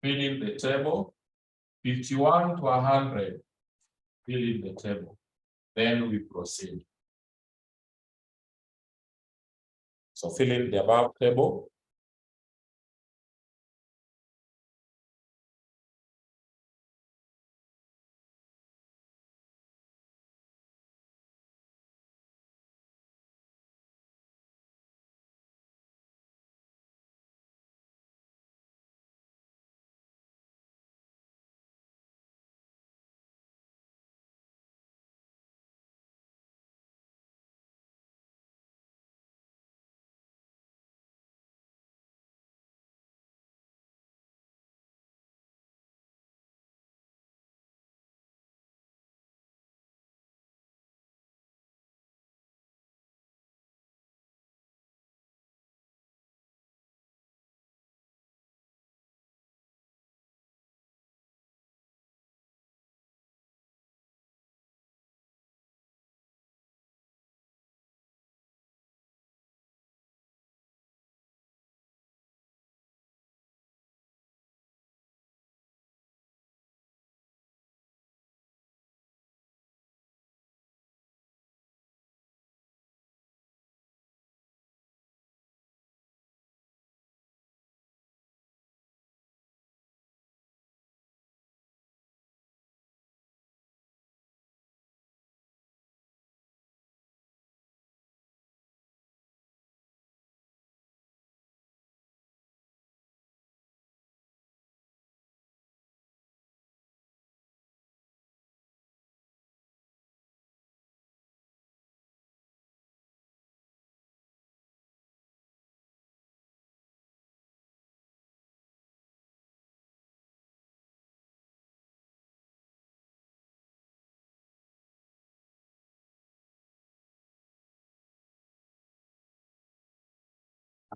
filling the table. 51 to 100, filling the table. Then we proceed. So fill in the above table.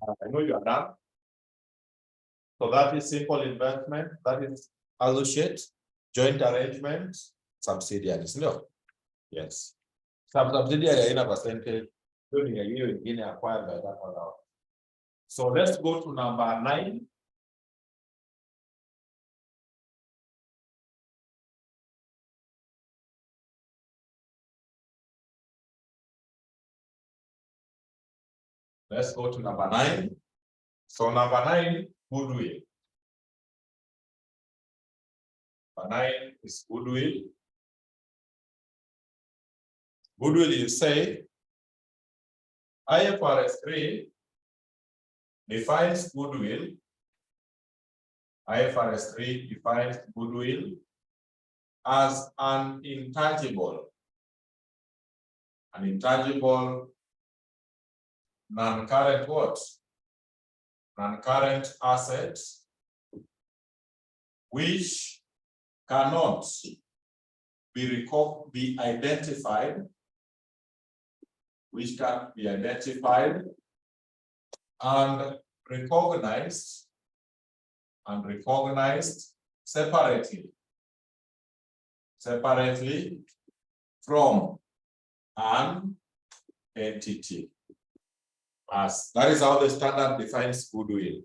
I know you are done. So that is simple investment, that is associate, joint arrangement, subsidiaries. No. Yes. Subsidiary haina percentage. Hiyo ingine acquired by that other. So let's go to number 9. Let's go to number 9. So number 9, goodwill. Number 9 is goodwill. Goodwill, you say, IFRS 3 defines goodwill. IFRS 3 defines goodwill as an intangible non-current what? Non-current asset which cannot be identified, which can be identified and recognized separately from an entity. As that is how the standard defines goodwill.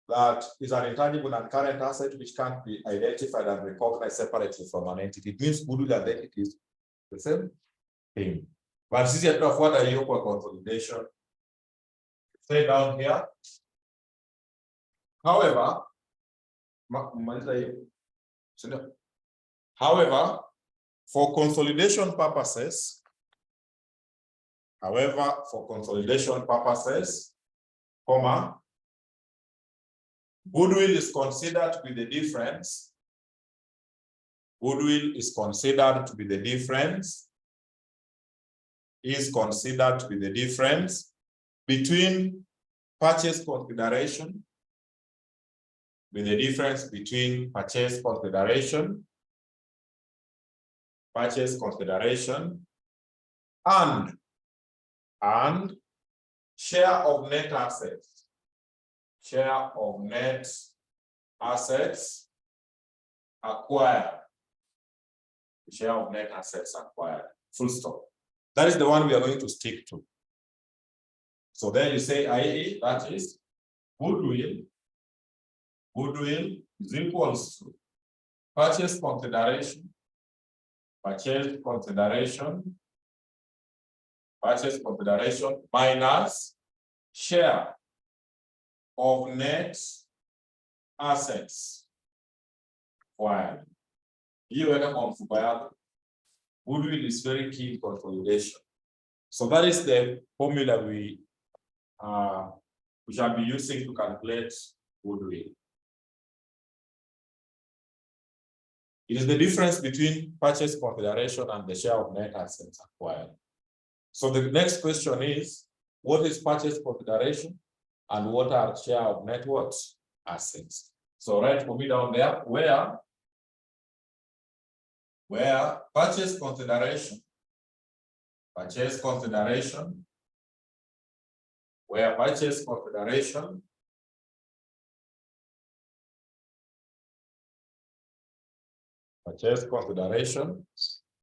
That is an intangible and current asset which can't be identified and recognized separately from an entity. It means goodwill and entity is the same thing. But this is what I hope for consolidation. Say down here. However, for consolidation purposes, goodwill is considered to be the difference. Goodwill is considered to be the difference. Between purchase consideration. And share of net assets. Acquired. Full stop. That is the one we are going to stick to. So then you say IE, that is goodwill. Goodwill is equals to purchase consideration minus share of net assets acquired. Goodwill is very key in consolidation. So that is the formula we shall be using to calculate goodwill. It is the difference between purchase consideration and the share of net assets acquired. So the next question is, what is purchase consideration and what are share of net assets? So write for me down there where purchase consideration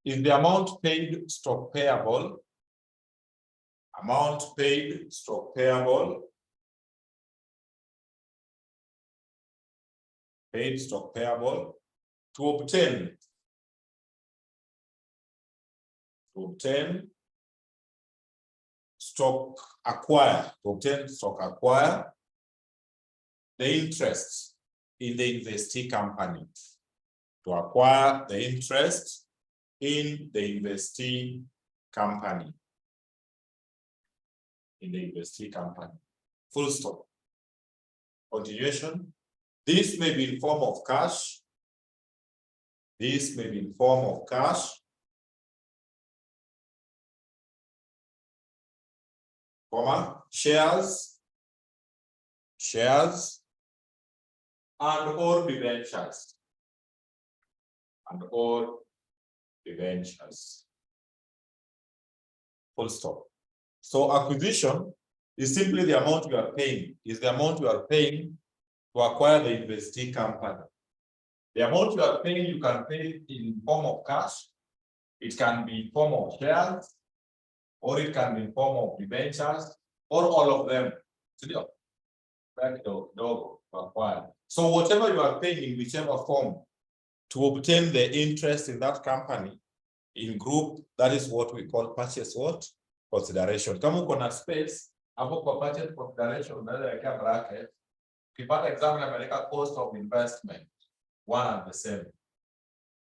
is the amount paid stock payable. To obtain stock acquire, the interest in the investee company. To acquire the interest in the investee company. Full stop. Continuation. This may be in form of cash. Shares and or debentures. Full stop. So acquisition is simply the amount you are paying, to acquire the investee company. The amount you are paying, you can pay in form of cash, it can be in form of shares, or it can be in form of debentures, or all of them. So whatever you are paying in whichever form to obtain the interest in that company in group, that is what we call purchase consideration. Kama uko na space, hapo kwa purchase consideration, unaweza weka bracket. Ukipata example ameleka cost of investment, one and the same.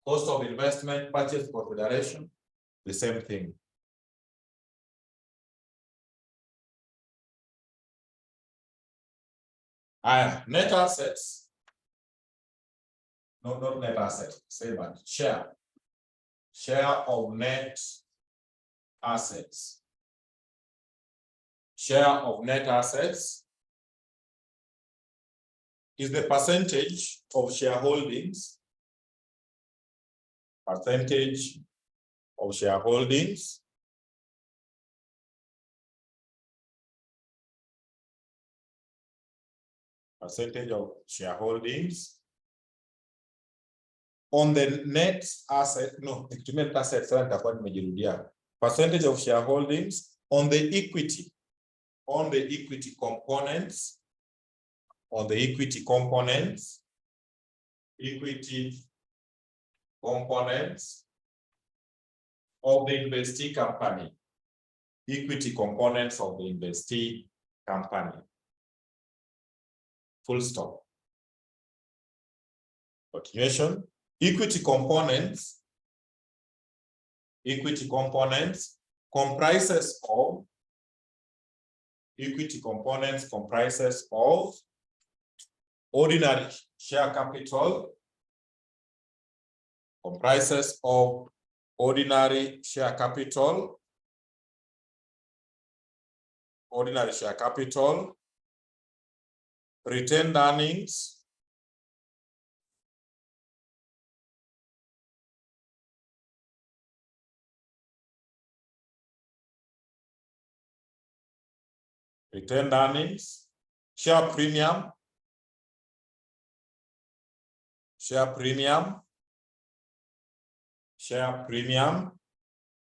Cost of investment, purchase consideration, the same thing. Net assets. No, not net assets, say that. Share. Share of net assets. Share of net assets is the percentage of shareholdings. Percentage of shareholdings on the net asset, no, net assets, percentage of shareholdings on the equity components, equity components of the investee company, equity components of the investee company. Full stop. Continuation. Equity components comprises of ordinary share capital, retained earnings, share premium,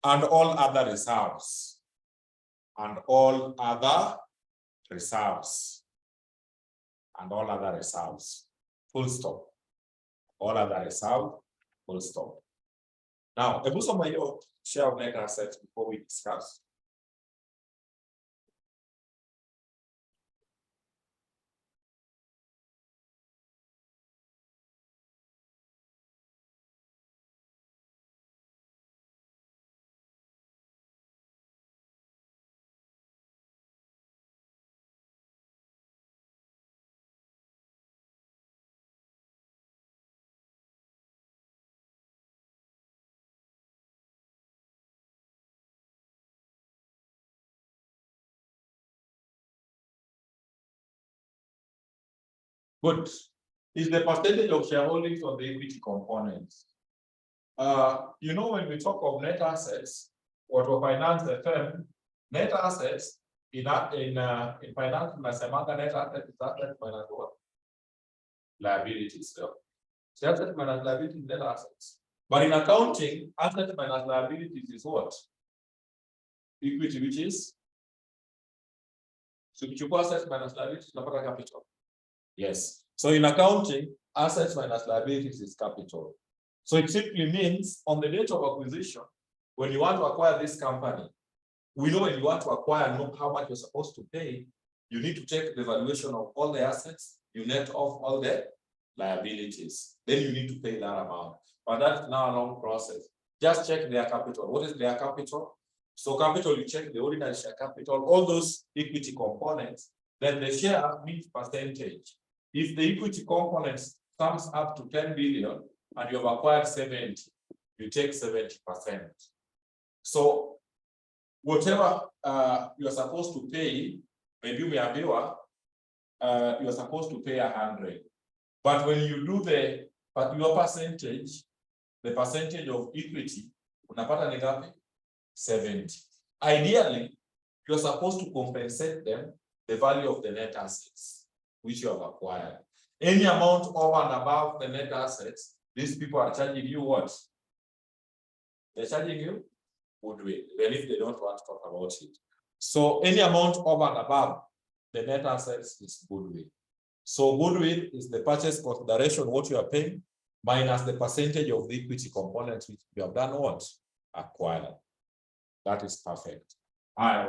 and all other reserves. Full stop. All other reserves, full stop. Now, a some of your share of net assets before we discuss. Good. Is the percentage of shareholdings on the equity components. You know, when we talk of net assets, what we finance the firm, net assets in finance, net assets is asset minus what? Liabilities. So asset minus liabilities, net assets. But in accounting, asset minus liabilities is what? Equity, which is? So you assets minus liabilities, capital. Yes. So in accounting, assets minus liabilities is capital. So it simply means on the date of acquisition, when you want to acquire this company, we know when you want to acquire, know how much you're supposed to pay, you need to take the valuation of all the assets, you net off all the liabilities. Then you need to pay that amount. But that's now a long process. Just check their capital. What is their capital? So capital, you check the ordinary share capital, all those equity components, then the share means percentage. If the equity components sums up to 10 billion and you have acquired 70, you take 70%. So whatever you are supposed to pay, maybe we are you are supposed to pay 100. But when you do your percentage, the percentage of equity, unapata ni ngapi? 70. Ideally, you're supposed to compensate them the value of the net assets which you have acquired. Any amount over and above the net assets, these people are charging you what? They're charging you goodwill, even if they don't want to talk about it. So any amount over and above the net assets is goodwill. So goodwill is the purchase consideration, what you are paying, minus the percentage of the equity components which you have done what? Acquired. That is perfect.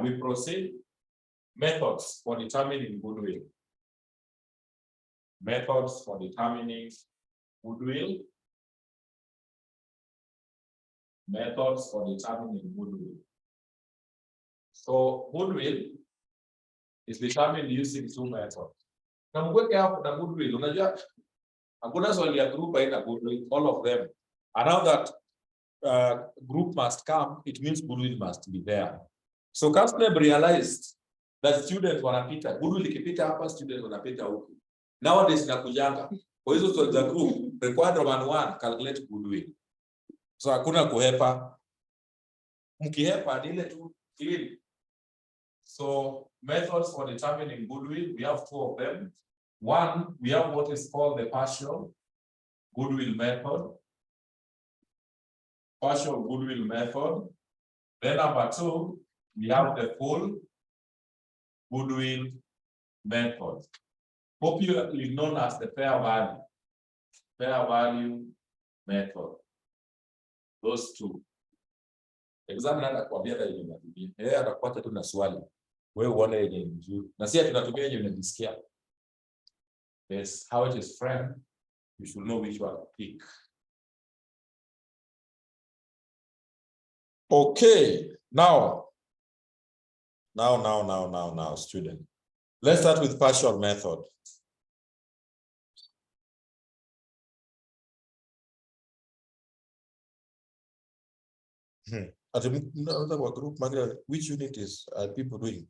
We proceed. Methods for determining goodwill. Methods for determining goodwill. Methods for determining goodwill. So goodwill is determined using two methods. Na mweke hapo na goodwill, unajua hakuna swali ya group haina goodwill, all of them. And now that group must come, it means goodwill must be there. So Kasneb realized that students wanapita, goodwill ikipita hapa, students wanapita huku. Nowadays nakujanga, kwa hizo swali za group, required Roman 1, calculate goodwill. So hakuna kuhepa. Mkihepa ni ile tu clean. So methods for determining goodwill, we have two of them. One, we have what is called the partial goodwill method. Partial goodwill method. Then number two, we have the full goodwill method, popularly known as the fair value method. Those two. Examiner anakuambia hata yenye unatumia. Yeye atakuacha tu na swali. Wewe uone yenye nzuri. Na sisi tunatumia yenye unajisikia. Yes, how it is framed. You should know which one to pick. Okay, now, student. Let's start with partial method. At another group, which unit is people doing?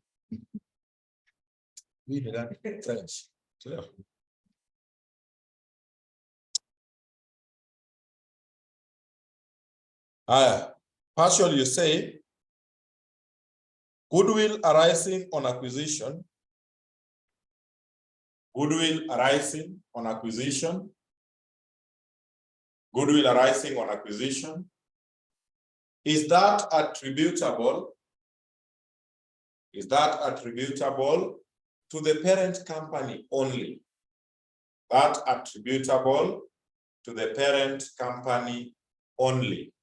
We need French. Partial, you say, goodwill arising on acquisition. Goodwill arising on acquisition. Goodwill arising on acquisition. Is that attributable? Is that attributable to the parent company only? That attributable to the parent company only.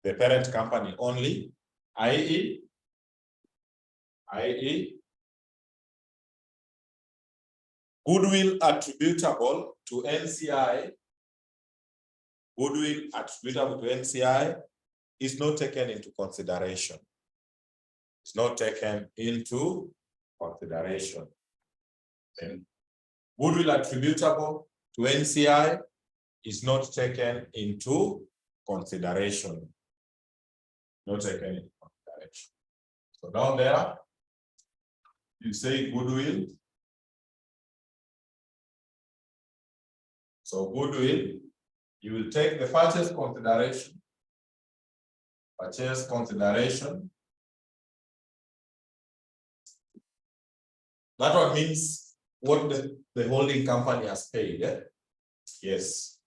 The parent company only, i.e. Goodwill attributable to NCI. Goodwill attributable to NCI is not taken into consideration. It's not taken into consideration. Then goodwill attributable to NCI is not taken into consideration. Not taken into consideration. So down there, you say goodwill. So goodwill, you will take the purchase consideration. Purchase consideration. That one means what the holding company has paid. Eh? Yes.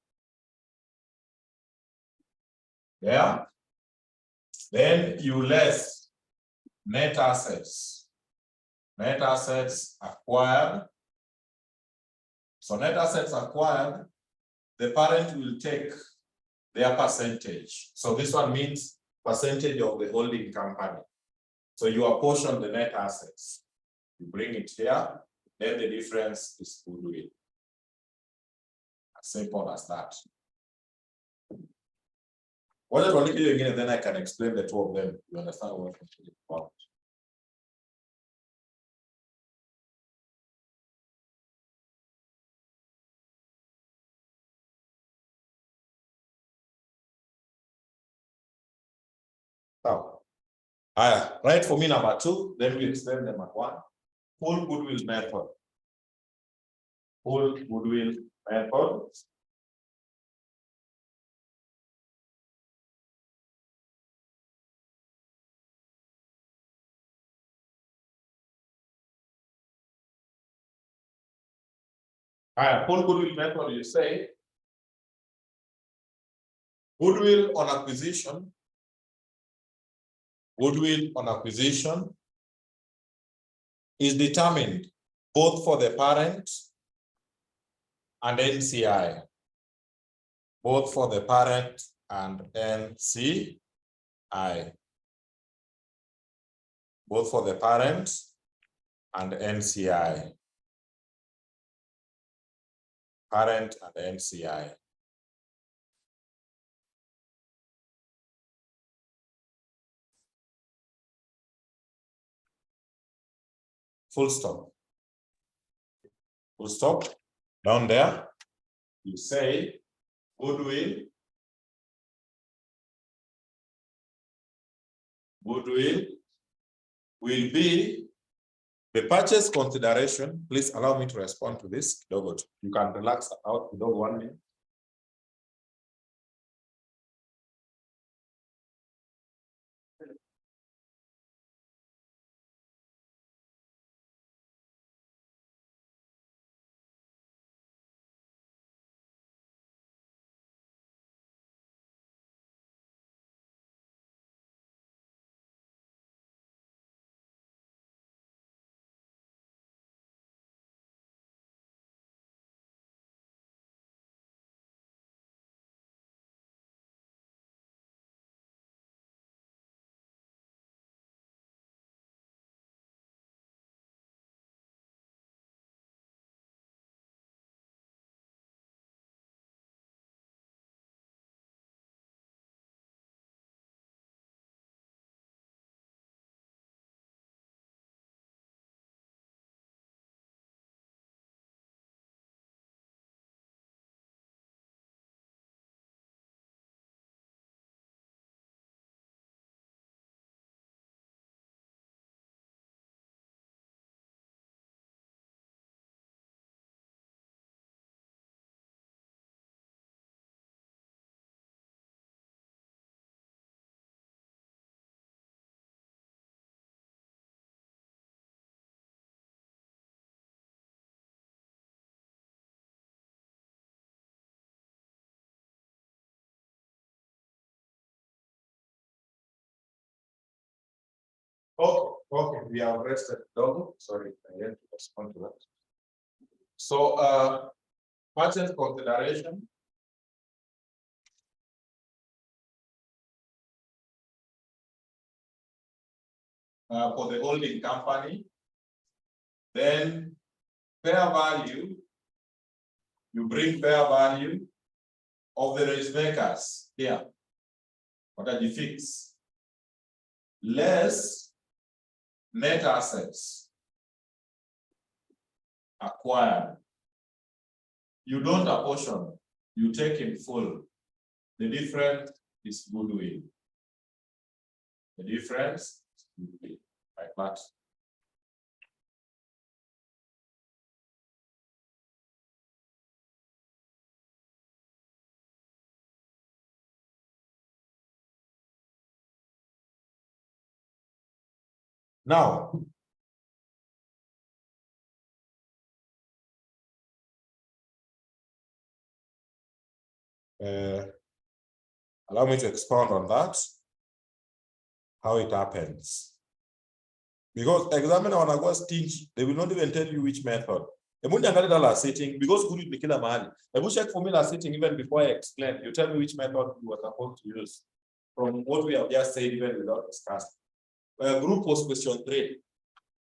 Yeah. Then you less net assets. Net assets acquired. So net assets acquired, the parent will take their percentage. So this one means percentage of the holding company. So you apportion the net assets. You bring it here, then the difference is goodwill. As simple as that. What is only again, and then I can explain the two of them. You understand what I'm talking about? Now, write for me number two, then we explain them at one. Full goodwill method. Full goodwill method. Full goodwill method, you say goodwill on acquisition. Goodwill on acquisition is determined both for the parent and NCI. Both for the parent and NCI. both for the parent and NCI. Parent and NCI. Full stop. Full stop. Down there, you say goodwill. Goodwill will be the purchase consideration. Please allow me to respond to this. You can relax out the dog 1 minute. Okay, we have rested double. Sorry, I had to respond to that. So purchase consideration. For the holding company, then fair value, you bring fair value of the racemakers here. What are the fix? Less net assets acquired. You don't apportion, you take in full. The difference is goodwill. The difference is goodwill, like that. Now, allow me to expound on that, how it happens. Because examiner on August teach, they will not even tell you which method. Sitting, because good will kill a man. I will check formula sitting even before I explain. You tell me which method you were supposed to use from what we have just said, even without discussing. Group was question 3.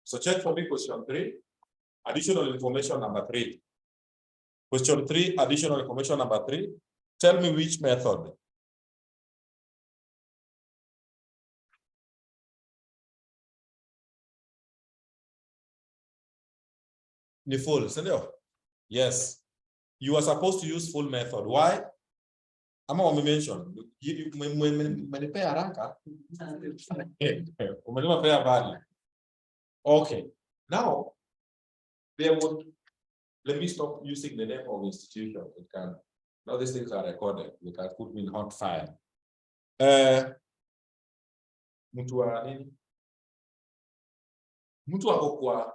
So check for me question 3, additional information number 3. Question 3, additional information number 3. Tell me which method. The full, yes. You are supposed to use full method. Why? I'm going to mention. Okay. Now, let me stop using the name of institution. It can, now these things are recorded. They can put me in hot fire. Mtu wako kwa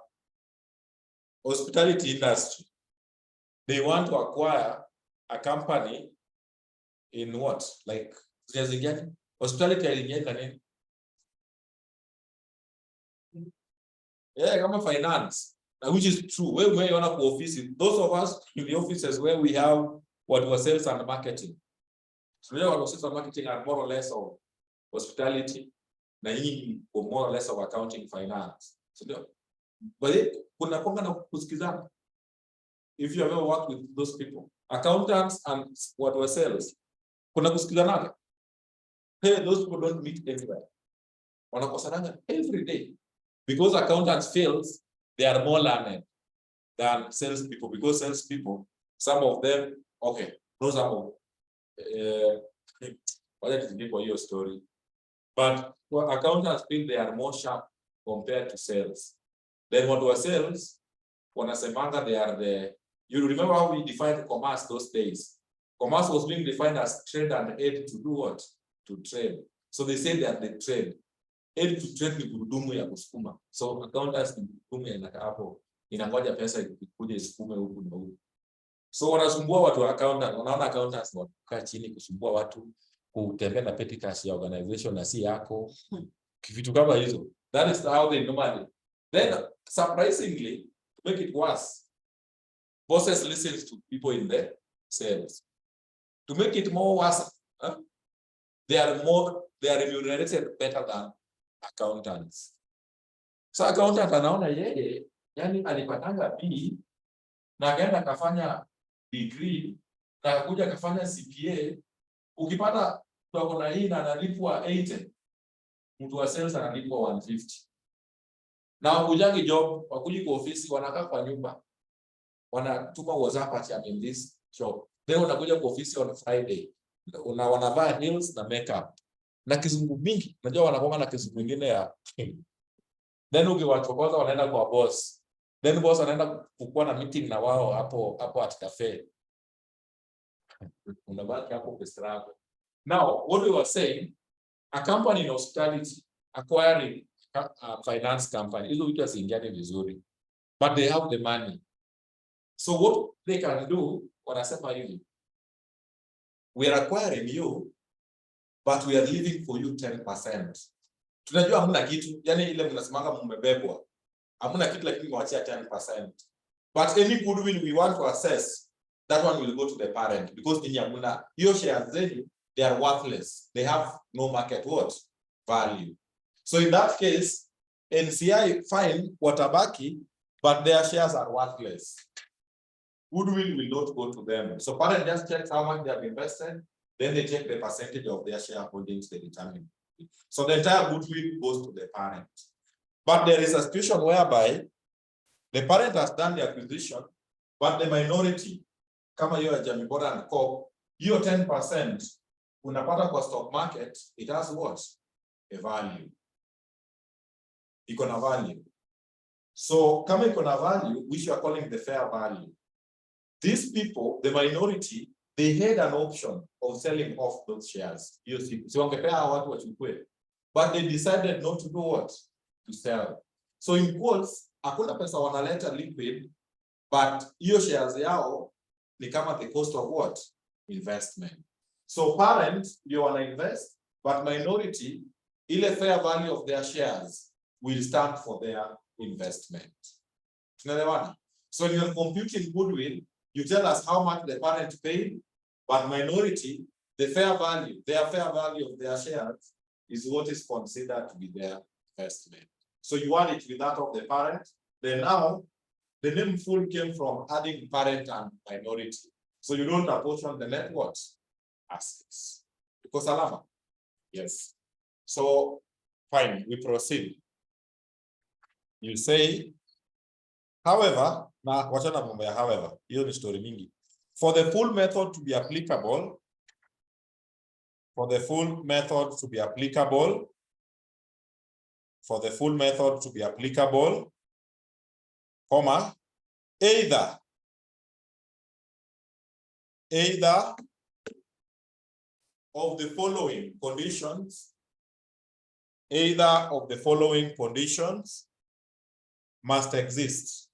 hospitality industry. They want to acquire a company in what? Like hospitality. Yeah, come finance, which is true. Where you want to office, those of us in the offices where we have what was sales and marketing. So we have sales and marketing are more or less of hospitality. na hii more or less of accounting finance. So but kuna konga na kusikizana. If you have ever worked with those people, accountants and what were sales, kuna kusikizana. Hey, those people don't meet everywhere. Wanakosana every day because accountants feels they are more learned than sales people, because sales people, some of them, okay, those are what is the for your story, but accountants feel they are more sharp compared to sales. Then what was sales, wanasemanga they are the, you remember how we defined commerce those days? Commerce was being defined as trade and aid to do what? To trade. So they say that they trade. Aid to trade ni gurudumu ya kusukuma. So accountants ni gurudumu ya inaka hapo. Inangoja pesa ikuje isukume huku na huku. So wanasumbua watu wa accountant, wanaona accountants wanakaa chini kusumbua watu, kutembea na petty cash ya organization na si yako. Vitu kama hizo. That is how they normally. Then surprisingly, to make it worse, bosses listen to people in the sales. To make it more worse, they are remunerated better than accountants. So accountant anaona yeye, yani alipatanga B na akaenda kafanya degree na akakuja kafanya CPA. Ukipata tuko na hii na analipwa 80, mtu wa sales analipwa 150. Na wakujangi job, wakuji kwa ofisi, wanakaa kwa nyumba, wanatuma WhatsApp ati I'm in this job. Then wanakuja kwa ofisi on Friday, wanavaa heels na makeup na kizungu mingi, unajua wanakuwa na kizungu kingine ya then ukiwachokoza wanaenda kwa boss, then boss anaenda kukua na meeting na wao hapo at cafe, unabaki hapo kwa struggle. Now what we were saying, a company in hospitality acquiring a finance company, hizo vitu haziingiani vizuri, but they have the money. So what they can do, wanasema hivi, we are acquiring you but we are leaving for you 10%. Tunajua hamna kitu, yani ile mnasemanga mmebebwa, hamna kitu, lakini mwachia 10%. But any goodwill we want to assess, that one will go to the parent, because ni hamna hiyo shares zenu, they are worthless, they have no market value. So in that case, NCI fine watabaki, but their shares are worthless. Goodwill will not go to them. So parent just checks how much they have invested, then they take the percentage of their shareholdings they determine. So the entire goodwill goes to the parent. But there is a situation whereby the parent has done the acquisition, but the minority, kama hiyo ya Jamii Bora and Co, hiyo 10% unapata kwa stock market, it has what? A value. Iko na value. So kama iko na value, which you are calling the fair value, these people, the minority, they had an option of selling off those shares. You see, so wangepea watu wachukue, but they decided not to do what? To sell. So in quotes, hakuna pesa wanaleta liquid, but hiyo shares yao ni kama the cost of what? Investment. So parents, you wanna invest, but minority, ile fair value of their shares will stand for their investment. Tunaelewana? So when you're computing goodwill, you tell us how much the parent paid, but minority, the fair value, their fair value of their shares is what is considered to be their investment. So you want it with that of the parent. Then now, the name full came from adding parent and minority. So you don't apportion the net worth assets. Because alama? Yes. So fine, we proceed. You say, however, na wachana mambo ya however, hiyo ni story mingi. For the full method to be applicable, comma, either of the following conditions must exist.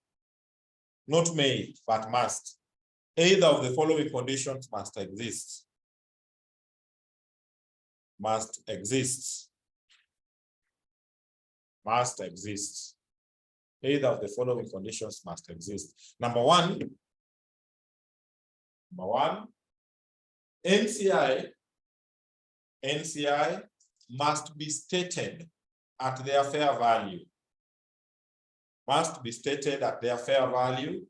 Not may, but must. Either of the following conditions must exist. Must exist. Either of the following conditions must exist. Number one, NCI must be stated at their fair value. Must be stated at their fair value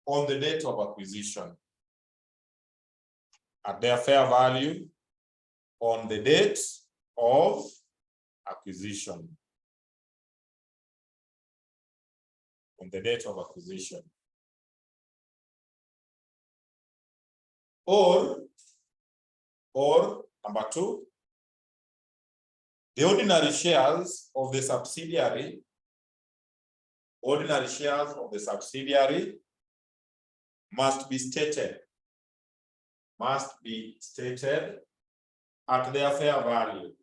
on the date of acquisition. At their fair value on the date of acquisition. On the date of acquisition. Or number 2, the ordinary shares of the subsidiary, must be stated at their fair value.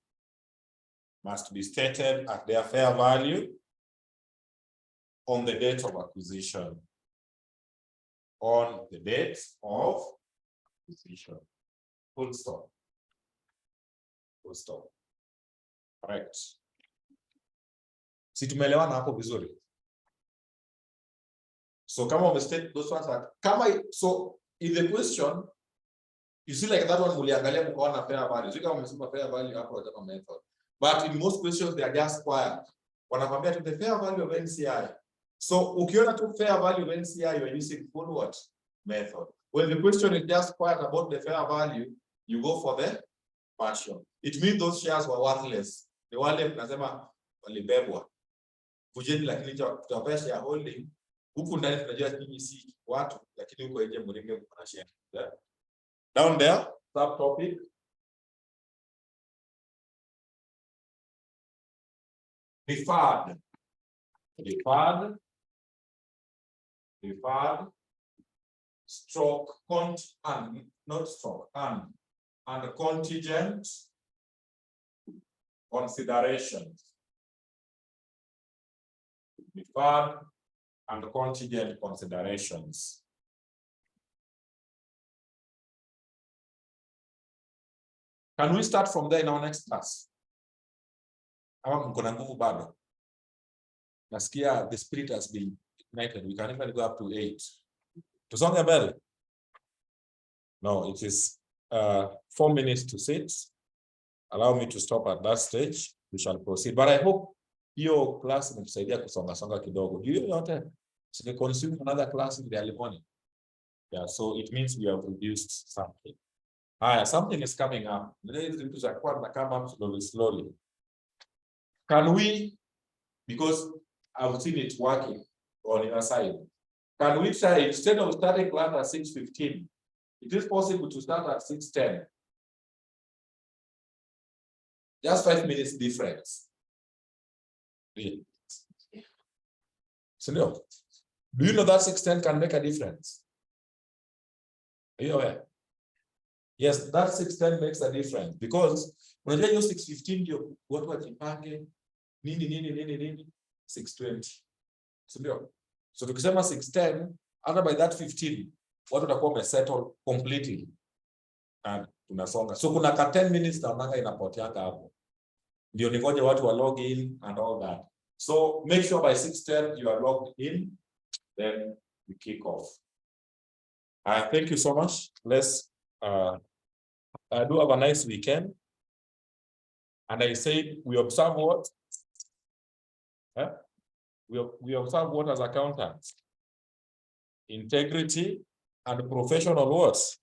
Must be stated at their fair value on the date of acquisition. On the date of acquisition. Full stop. Full stop. Correct. Si tumeelewana hapo vizuri? So kama umestate those ones are, so in the question, you see like that one muliangalia mkaona fair value. So kama umesema fair value hapo whatever method. But in most questions they are just quiet. Wanakwambia to the fair value of NCI. So ukiona to fair value of NCI, you are using full what? Method. When the question is just quiet about the fair value, you go for the partial. It means those shares were worthless. The wale tunasema walibebwa. Kujeni lakini tutapea shareholding. Huku ndani tunajua nyinyi si watu, lakini huko nje mringe mna share. Down there, subtopic. Deferred, stroke, and contingent considerations. Deferred and contingent considerations. Can we start from there in our next class? Ama mko na nguvu bado? Nasikia the spirit has been ignited. We can even go up to 8. Tusonge mbele? No, it is 4 minutes to 6. Allow me to stop at that stage. We shall proceed. But I hope your class imetusaidia kusonga kidogo. Do you know so they consume another class in the early morning? Yeah, so it means we have reduced something. Something is coming up. Come up slowly. Can we, because I've seen it working on the other side, can we try, instead of starting class at 6:15, it is possible to start at 6:10? Just 5 minutes difference. Yeah. So, do you know that 6:10 can make a difference? Are you aware? Yes, that 6:10 makes a difference because when you use 6:15, you go to a nini 6:20. So tukisema 6:10, after by that 15, watu watakuwa wamesettle completely and tunasonga. So kuna ka 10 minutes naonanga inapoteanga hapo. Ndio ningoje watu wa log in and all that. So make sure by 6:10 you are logged in, then we kick off. Thank you so much. Let's do have a nice weekend. And I said we observe what? We observe what as accountants? Integrity and professional what?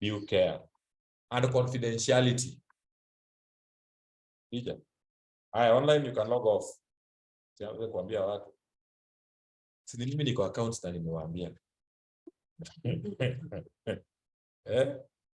Due care and confidentiality. Online you can log off. Kuambia watu. Si mimi niko accounts na nimewaambia.